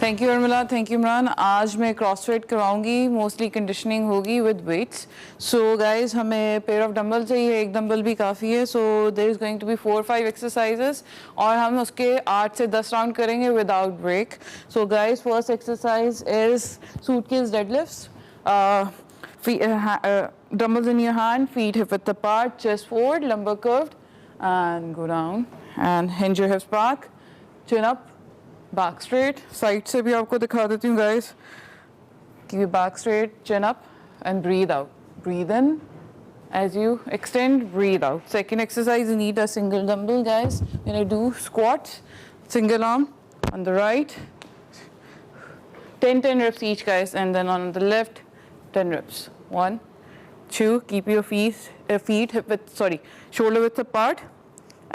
Thank you Urmila, thank you Imran. आज मैं क्रॉसफिट करवाऊंगी, मोस्टली कंडीशनिंग होगी विद वेट्स। सो गाइज हमें पेयर ऑफ डंबल चाहिए, एक डंबल भी काफ़ी है। So there is going to be 4 or 5 exercises और हम उसके 8 से 10 राउंड करेंगे without break. So guys first exercise is suitcase deadlifts. Dumbbells in your hand, feet hip width apart, chest forward, lumbar curved, and go down. And hinge your hips back, chin up, back straight. Side से भी आपको दिखा देती हूँ guys. Keep your back straight, chin up, and breathe out. Breathe in as you extend, breathe out. Second exercise, you need a single dumbbell, guys. You're gonna do squats, single arm on the right. 10 reps each, guys, and then on the left, 10 reps. 1, 2. Keep your feet hip width, shoulder width apart,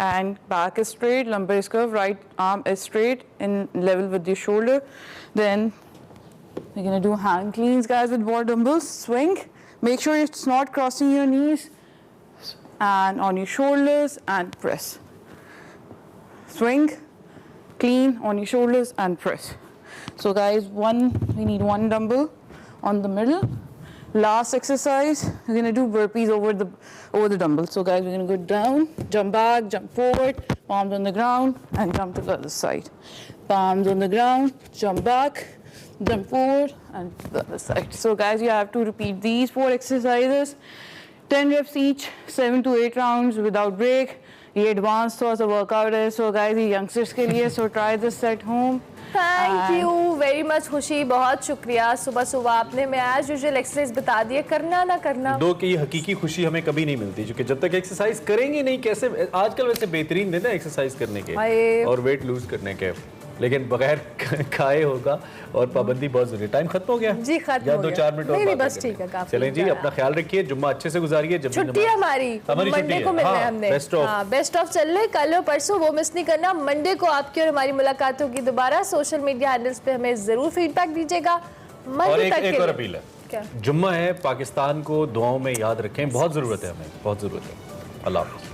and back is straight, lumbar is curved, right arm is straight in level with your shoulder. Then we're gonna do hand cleans, guys, with bar dumbbells. Swing. Make sure it's not crossing your knees, and on your shoulders, and press. Swing, clean on your shoulders, and press. So, guys, we need one dumbbell on the middle. Last exercise, we're gonna do burpees over the dumbbell. So guys, we're gonna go down, jump back, jump forward, palms on the ground, and jump to the other side. Palms on the ground, jump back, jump forward, and to the other side. So guys, you have to repeat these 4 exercises, 10 reps each, 7 to 8 rounds without break. ये advance थोड़ा सा workout है. So guys ये youngsters के लिए, so try this at home. Thank you very much खुशी, बहुत शुक्रिया. सुबह सुबह आपने मैं एज यूजुअल एक्सरसाइज बता दिए, करना ना करना दो की हकीकी खुशी हमें कभी नहीं मिलती, क्योंकि जब तक एक्सरसाइज करेंगे नहीं. कैसे आजकल वैसे बेहतरीन दिन है एक्सरसाइज करने के और वेट लूज करने के, लेकिन बगैर खाए होगा और पाबंदी बहुत जरूरी. टाइम खत्म हो गया जी, खत्म हो गया. 2-4 मिनट और बस ठीक है, काफी. चलें जी, अपना ख्याल रखिए, जुम्मा अच्छे से गुजारिए. जब छुट्टी हमारी मंडे को मिलना है हमने. बेस्ट ऑफ चल रहे, कल और परसों वो मिस नहीं करना. मंडे को आपकी और हमारी मुलाकात होगी दोबारा. सोशल मीडिया हैंडल्स पे हमें जरूर फीडबैक दीजिएगा. और एक और अपील है, जुम्मा है, पाकिस्तान को दुआओं में याद रखें. बहुत जरूरत है हमें, बहुत जरूरत है. अल्लाह हाफ़िज़.